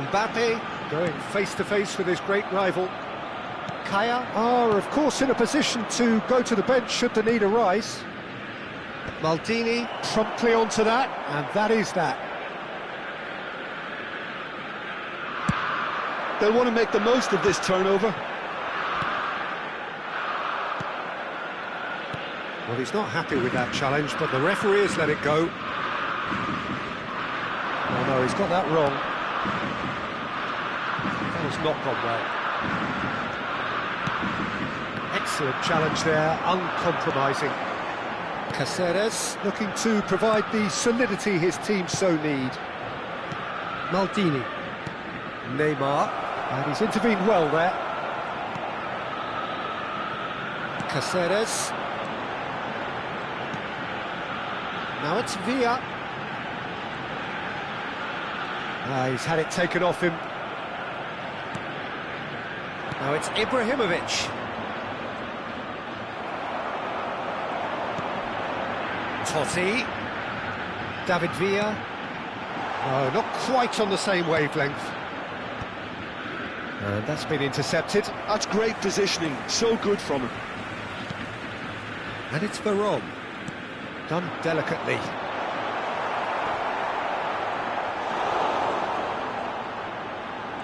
Mbappe going face-to-face with his great rival. Kaya are, of course, in a position to go to the bench should the need arise. Maldini Promptly onto that, and that is that. They'll want to make the most of this turnover. Well, he's not happy with that challenge, but the referee has let it go. Oh no, he's got that wrong. That has not gone well. Excellent challenge there, uncompromising. Caceres looking to provide the solidity his team so need. Maldini. Neymar. And he's intervened well there. Caceres. Now it's Villa. He's had it taken off him. Now it's Ibrahimovic. Totti. David Villa. Oh, not quite on the same wavelength. And that's been intercepted. That's great positioning, so good from him. And it's Veron. Done delicately.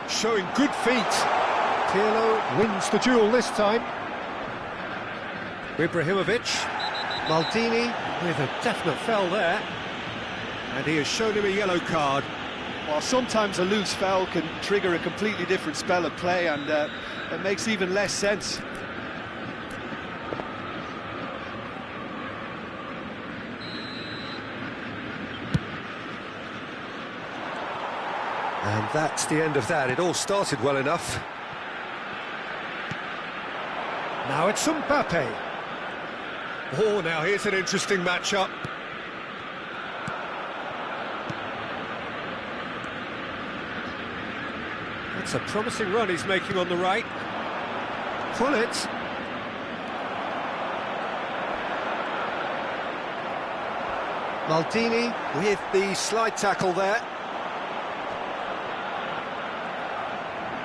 Showing good feet. Pirlo wins the duel this time. Ibrahimovic. Maldini with a definite foul there. And he has shown him a yellow card. Well, sometimes a loose foul can trigger a completely different spell of play, and it makes even less sense. And that's the end of that. It all started well enough. Now it's Mbappe. Oh, now here's an interesting matchup. That's a promising run he's making on the right. Pull it. Maldini with the slide tackle there.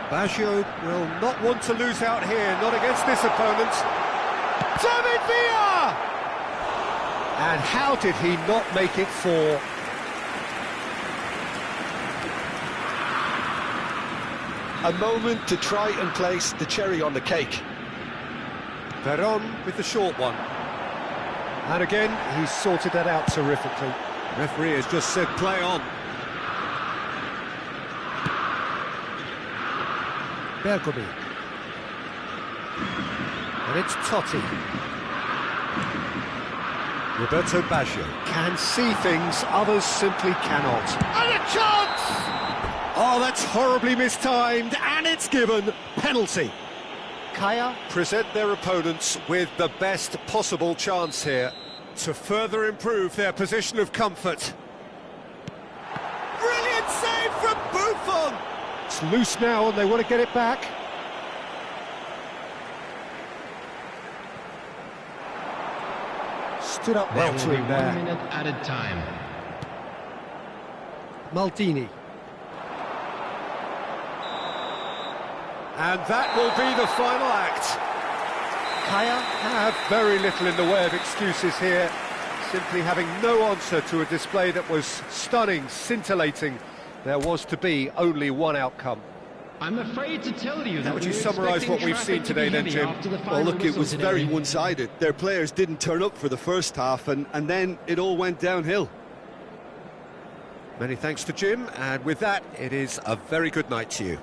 Baggio will not want to lose out here, not against this opponent. David Villa! And how did he not make it 4? A moment to try and place the cherry on the cake. Veron with the short one. And again, he's sorted that out terrifically. Referee has just said play on. Bergomi. And it's Totti. Roberto Baggio can see things others simply cannot. And a chance! Oh, that's horribly mistimed, and it's given. Penalty. Kaya. Present their opponents with the best possible chance here to further improve their position of comfort. Brilliant save from Buffon! It's loose now and they want to get it back. Stood up well to him there. 1 minute added time. Maldini. And that will be the final act. Kaya. Have very little in the way of excuses here, simply having no answer to a display that was stunning, scintillating. There was to be only one outcome. I'm afraid to tell you that Would you summarise what we've seen today then, Jim? Well, look, it was very one-sided. Their players didn't turn up for the first half, and then it all went downhill. Many thanks to Jim, and with that, it is a very good night to you.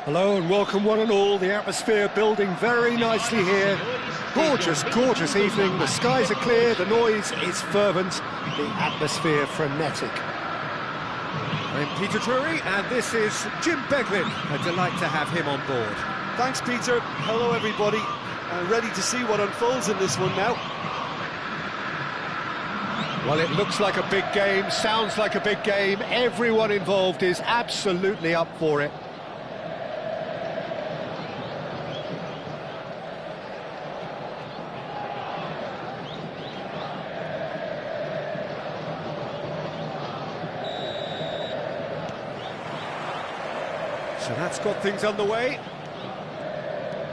Hello and welcome one and all. The atmosphere building very nicely here. Gorgeous, gorgeous evening. The skies are clear, the noise is fervent, the atmosphere frenetic. I'm Peter Drury and this is Jim Beglin. A delight to have him on board. Thanks, Peter. Hello, everybody. Ready to see what unfolds in this one now. Well, it looks like a big game, sounds like a big game. Everyone involved is absolutely up for it. So that's got things underway.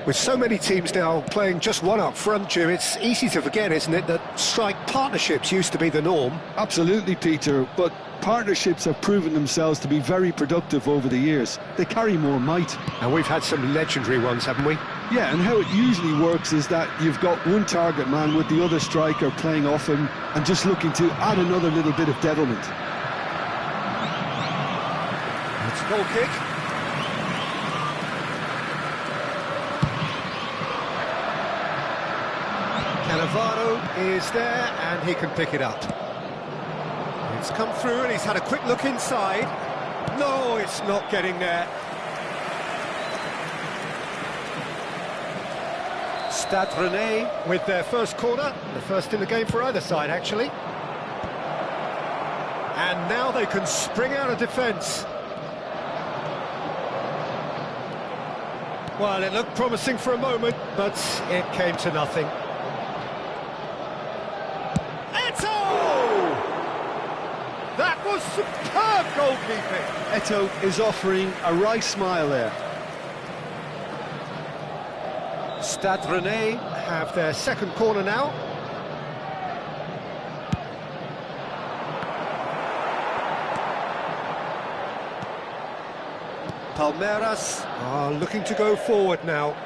With so many teams now playing just one up front, Jim, it's easy to forget, isn't it, that strike partnerships used to be the norm? Absolutely, Peter, but partnerships have proven themselves to be very productive over the years. They carry more might. And we've had some legendary ones, haven't we? Yeah, and how it usually works is that you've got one target man with the other striker playing off him and just looking to add another little bit of devilment. It's a goal kick. Cannavaro is there and he can pick it up. It's come through and he's had a quick look inside. No, it's not getting there. Stade Rennais with their first corner, the first in the game for either side actually. And now they can spring out of defence. Well, it looked promising for a moment, but it came to nothing. That was superb goalkeeping. Eto'o is offering a wry smile there. Stade Rennais have their second corner now. Palmeiras are looking to go forward now.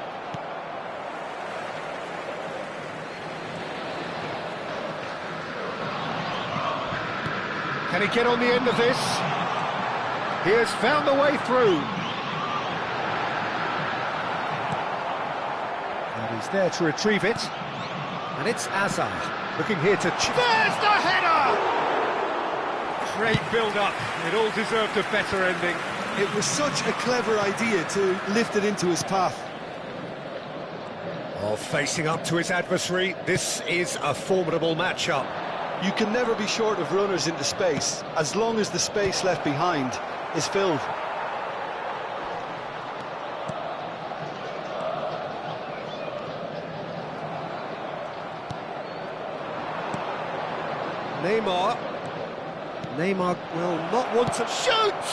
Can he get on the end of this? He has found the way through. And he's there to retrieve it. And it's Azar looking here to... There's the header! Great build-up. It all deserved a better ending. It was such a clever idea to lift it into his path. Oh, facing up to his adversary, this is a formidable matchup. You can never be short of runners into space, as long as the space left behind is filled. Neymar will not want to shoot!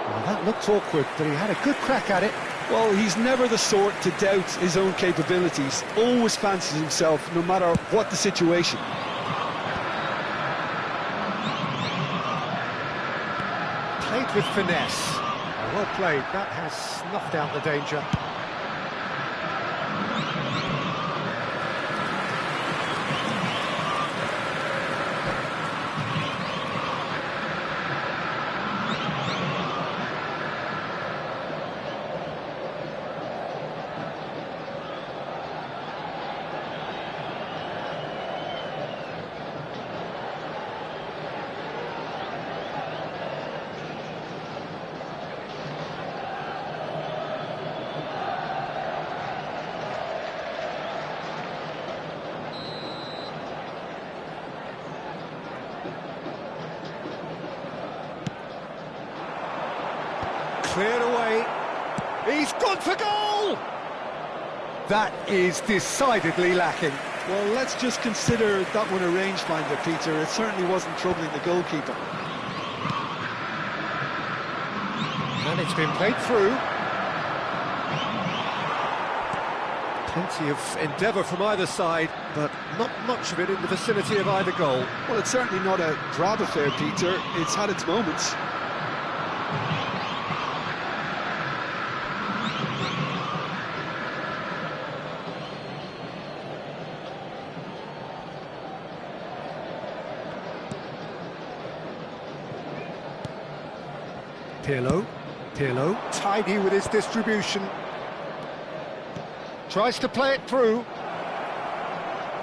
Well, that looked awkward, but he had a good crack at it. Well, he's never the sort to doubt his own capabilities. Always fancies himself, no matter what the situation. Played with finesse. Well played. That has snuffed out the danger. Cleared away. He's gone for goal! That is decidedly lacking. Well, let's just consider that one a rangefinder, Peter. It certainly wasn't troubling the goalkeeper. And it's been played through. Plenty of endeavour from either side, but not much of it in the vicinity of either goal. Well, it's certainly not a drab affair, Peter. It's had its moments. Pirlo. Pirlo, tidy with his distribution. Tries to play it through.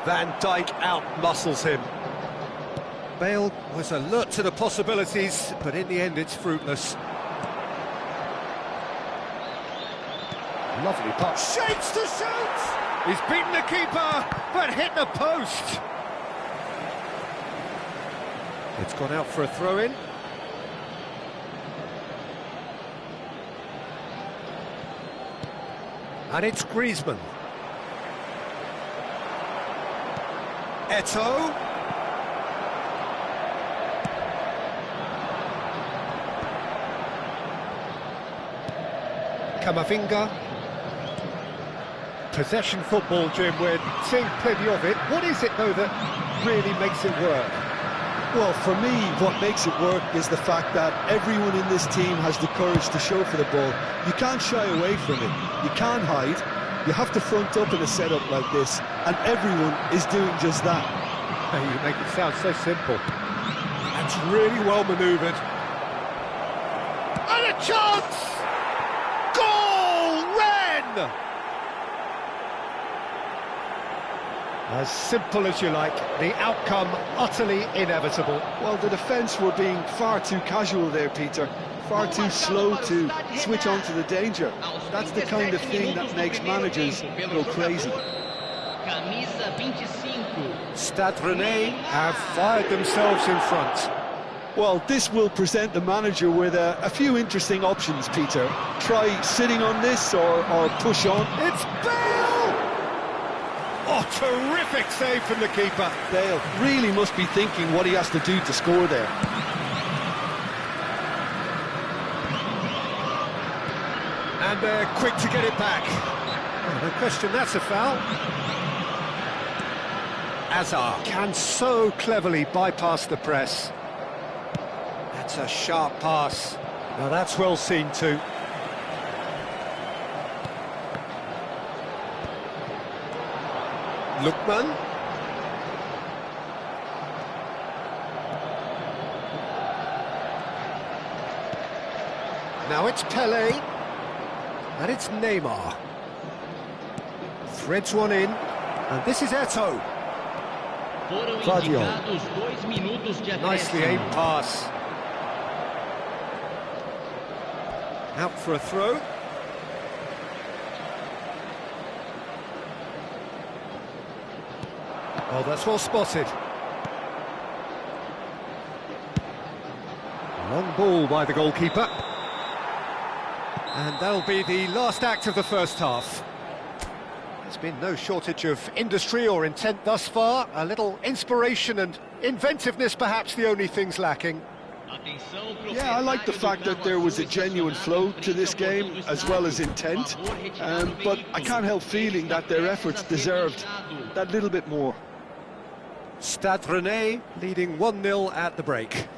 Van Dijk out-muscles him. Bale was alert to the possibilities, but in the end it's fruitless. Lovely pass. Shapes to shoot! He's beaten the keeper, but hit the post. It's gone out for a throw-in. And it's Griezmann. Eto'o. Camavinga. Possession football, Jim, we're seeing plenty of it. What is it, though, that really makes it work? Well, for me, what makes it work is the fact that everyone in this team has the courage to show for the ball. You can't shy away from it. You can't hide. You have to front up in a setup like this, and everyone is doing just that. Hey, you make it sound so simple. That's really well manoeuvred. And a chance! Goal! Ren! As simple as you like, the outcome utterly inevitable. Well, the defence were being far too casual there, Peter. Far too slow to switch on to the danger. That's the kind of thing that makes managers go crazy. Stade Rennais have fired themselves in front. Well, this will present the manager with a few interesting options, Peter. Try sitting on this or push on. It's Bale! Oh, terrific save from the keeper. Bale really must be thinking what he has to do to score there. And they're quick to get it back. Oh, no question, that's a foul. Hazard can so cleverly bypass the press. That's a sharp pass. Now that's well seen too. Lookman. Now it's Pelé. And it's Neymar. Threads one in. And this is Eto'o. Nicely aimed pass. Out for a throw. Oh, that's well spotted. Long ball by the goalkeeper. And that'll be the last act of the first half. There's been no shortage of industry or intent thus far. A little inspiration and inventiveness, perhaps the only things lacking. Yeah, I like the fact that there was a genuine flow to this game, as well as intent. But I can't help feeling that their efforts deserved that little bit more. Stade Rennais leading 1-0 at the break.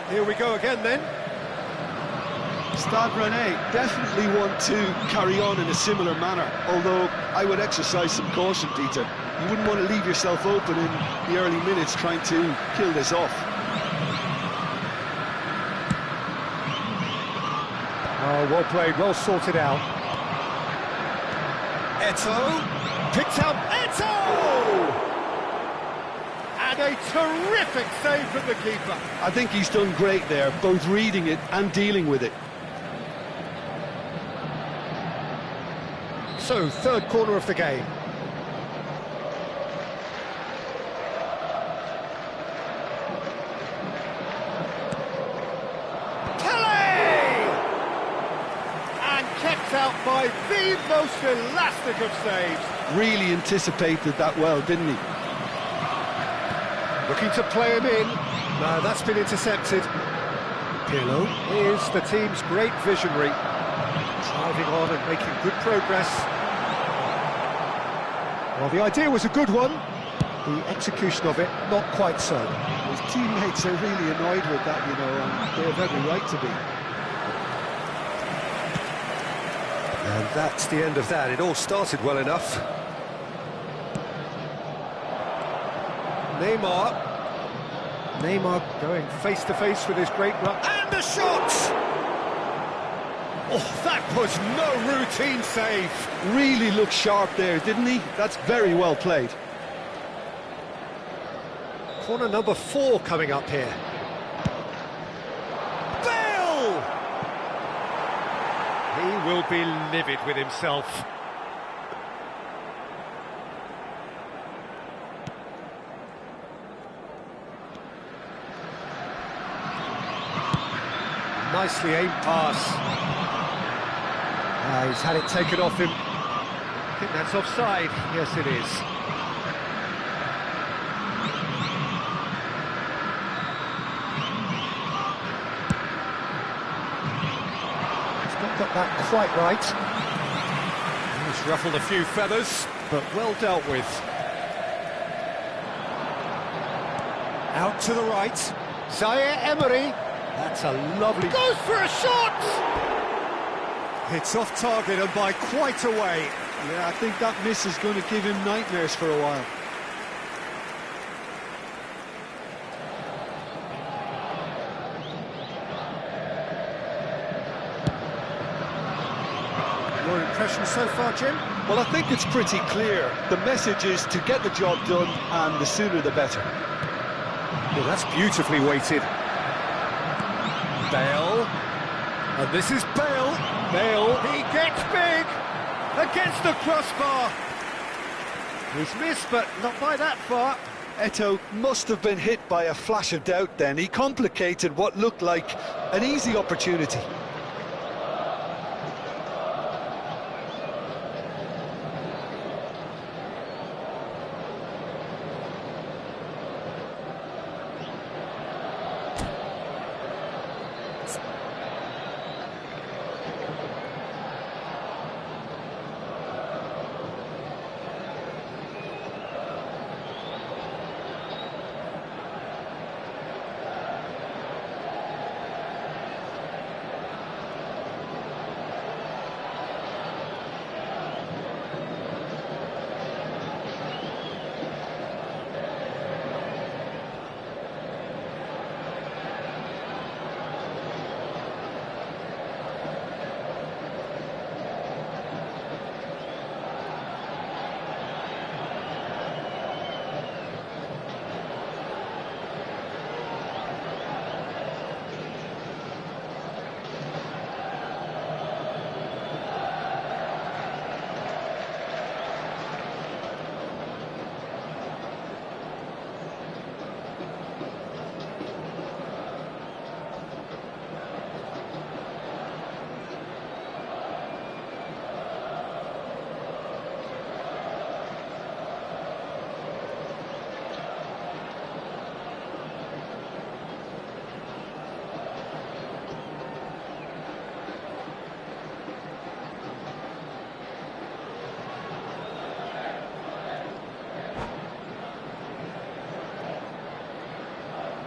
Here we go again then. Stade Rennais definitely want to carry on in a similar manner, although I would exercise some caution, Peter. You wouldn't want to leave yourself open in the early minutes trying to kill this off. Oh, well played, well sorted out. Eto'o, picked up Eto'o! And a terrific save from the keeper. I think he's done great there, both reading it and dealing with it. So, third corner of the game. Pelé! kept out by the most elastic of saves. Really anticipated that well, didn't he? Looking to play him in. No, that's been intercepted. Pirlo is the team's great visionary. Driving on and making good progress. Well, the idea was a good one. The execution of it, not quite so. His teammates are really annoyed with that, you know, and they have every right to be. And that's the end of that. It all started well enough. Neymar going face-to-face with his great run. And the shot! Oh, that was no routine save. Really looked sharp there, didn't he? That's very well played. Corner number 4 coming up here. Bale! He will be livid with himself. Nicely aimed pass. He's had it taken off him. I think that's offside. Yes, it is. He's not got that quite right. He's ruffled a few feathers, but well dealt with. Out to the right. Zaire Emery. That's a lovely... Goes for a shot! It's off target and by quite a way. Yeah, I think that miss is going to give him nightmares for a while. Your impression so far, Jim? Well, I think it's pretty clear. The message is to get the job done, and the sooner the better. Well, that's beautifully weighted. Bale. And this is Bale. Bale. He gets big. Against the crossbar. He's missed, but not by that far. Eto'o must have been hit by a flash of doubt then. He complicated what looked like an easy opportunity.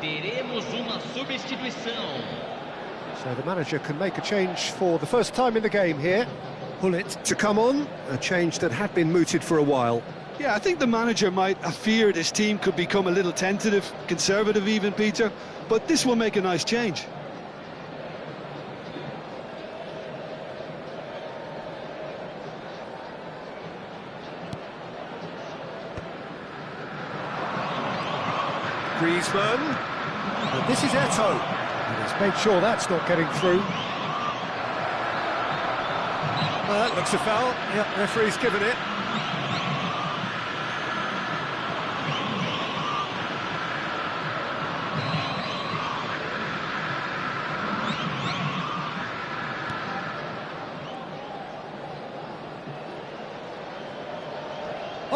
Teremos uma substituição. So the manager can make a change for the first time in the game here. Pullet to come on, a change that had been mooted for a while. Yeah, I think the manager might have feared his team could become a little tentative, conservative even, Peter, but this will make a nice change. Griezmann. And this is Eto'o. And he's made sure that's not getting through. That looks a foul. Yep, referee's given it.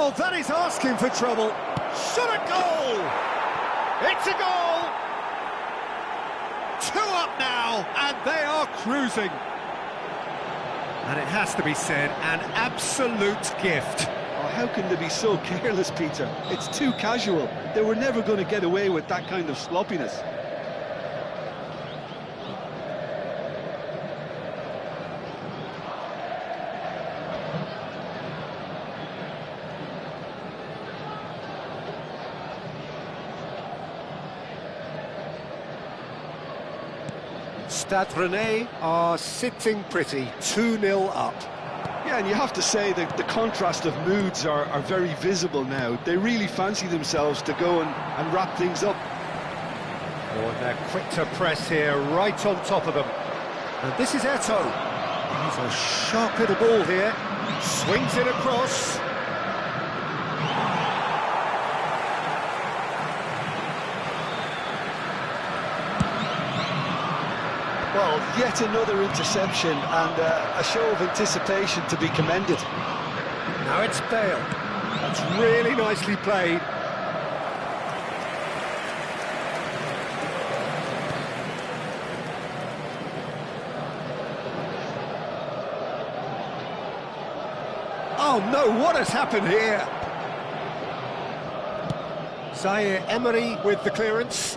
Oh, that is asking for trouble. Shot a goal! It's a goal! 2 up now, and they are cruising. And it has to be said, an absolute gift. Oh, how can they be so careless, Peter? It's too casual. They were never going to get away with that kind of sloppiness. Stade Rennais are sitting pretty, 2-0 up. Yeah, and you have to say that the contrast of moods are very visible now. They really fancy themselves to go and wrap things up. Oh, and they're quick to press here, right on top of them. And this is Eto'o. He's a sharp little ball here. Swings it across. Well, yet another interception and a show of anticipation to be commended. Now it's Bale. That's really nicely played. Oh no, what has happened here? Zaire Emery with the clearance.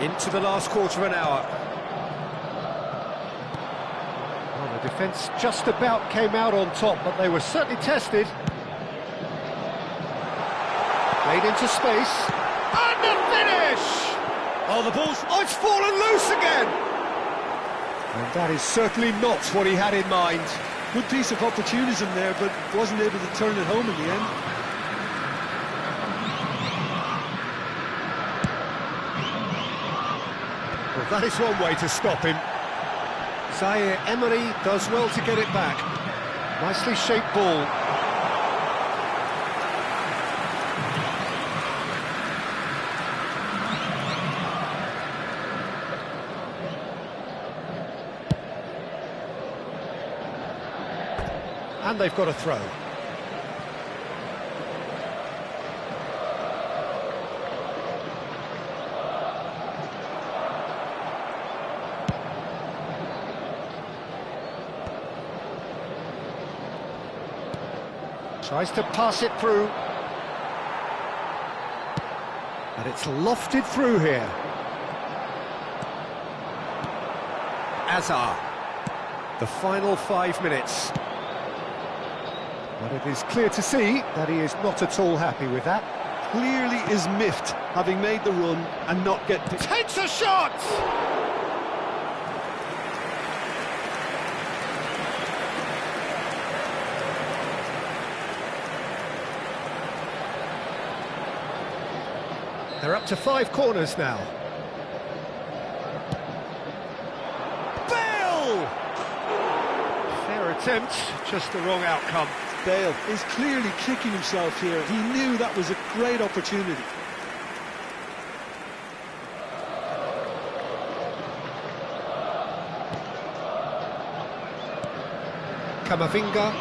Into the last quarter of an hour. Well, the defence just about came out on top, but they were certainly tested. Played into space. And the finish! Oh, the ball's... Oh, it's fallen loose again! And that is certainly not what he had in mind. Good piece of opportunism there, but wasn't able to turn it home in the end. Well, that is one way to stop him. Zaire Emery does well to get it back. Nicely shaped ball. And they've got a throw. Tries to pass it through. And it's lofted through here. Azar. The final 5 minutes. But it is clear to see that he is not at all happy with that. Clearly is miffed, having made the run and not get... Takes a shot! They're up to 5 corners now. Bale! Fair attempt, just the wrong outcome. Bale is clearly kicking himself here. He knew that was a great opportunity. Camavinga.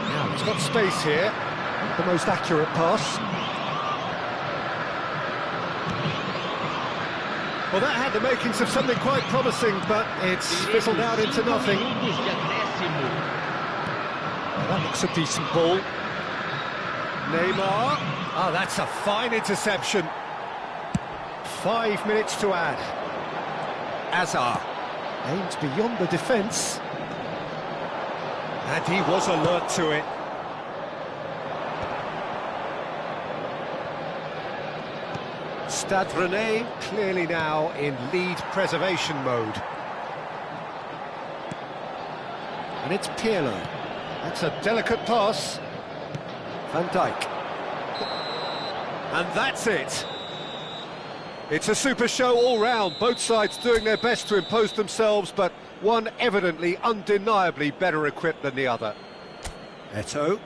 Now he's got space here. The most accurate pass. Well, that had the makings of something quite promising, but it's fizzled out into nothing. Well, that looks a decent ball. Neymar. Oh, that's a fine interception. 5 minutes to add. Azar. Aimed beyond the defence. And he was alert to it. Stade Rennais clearly now in lead preservation mode. And it's Pirlo. That's a delicate pass. Van Dijk. And that's it. It's a super show all round, both sides doing their best to impose themselves, but one evidently, undeniably better equipped than the other. Eto'o.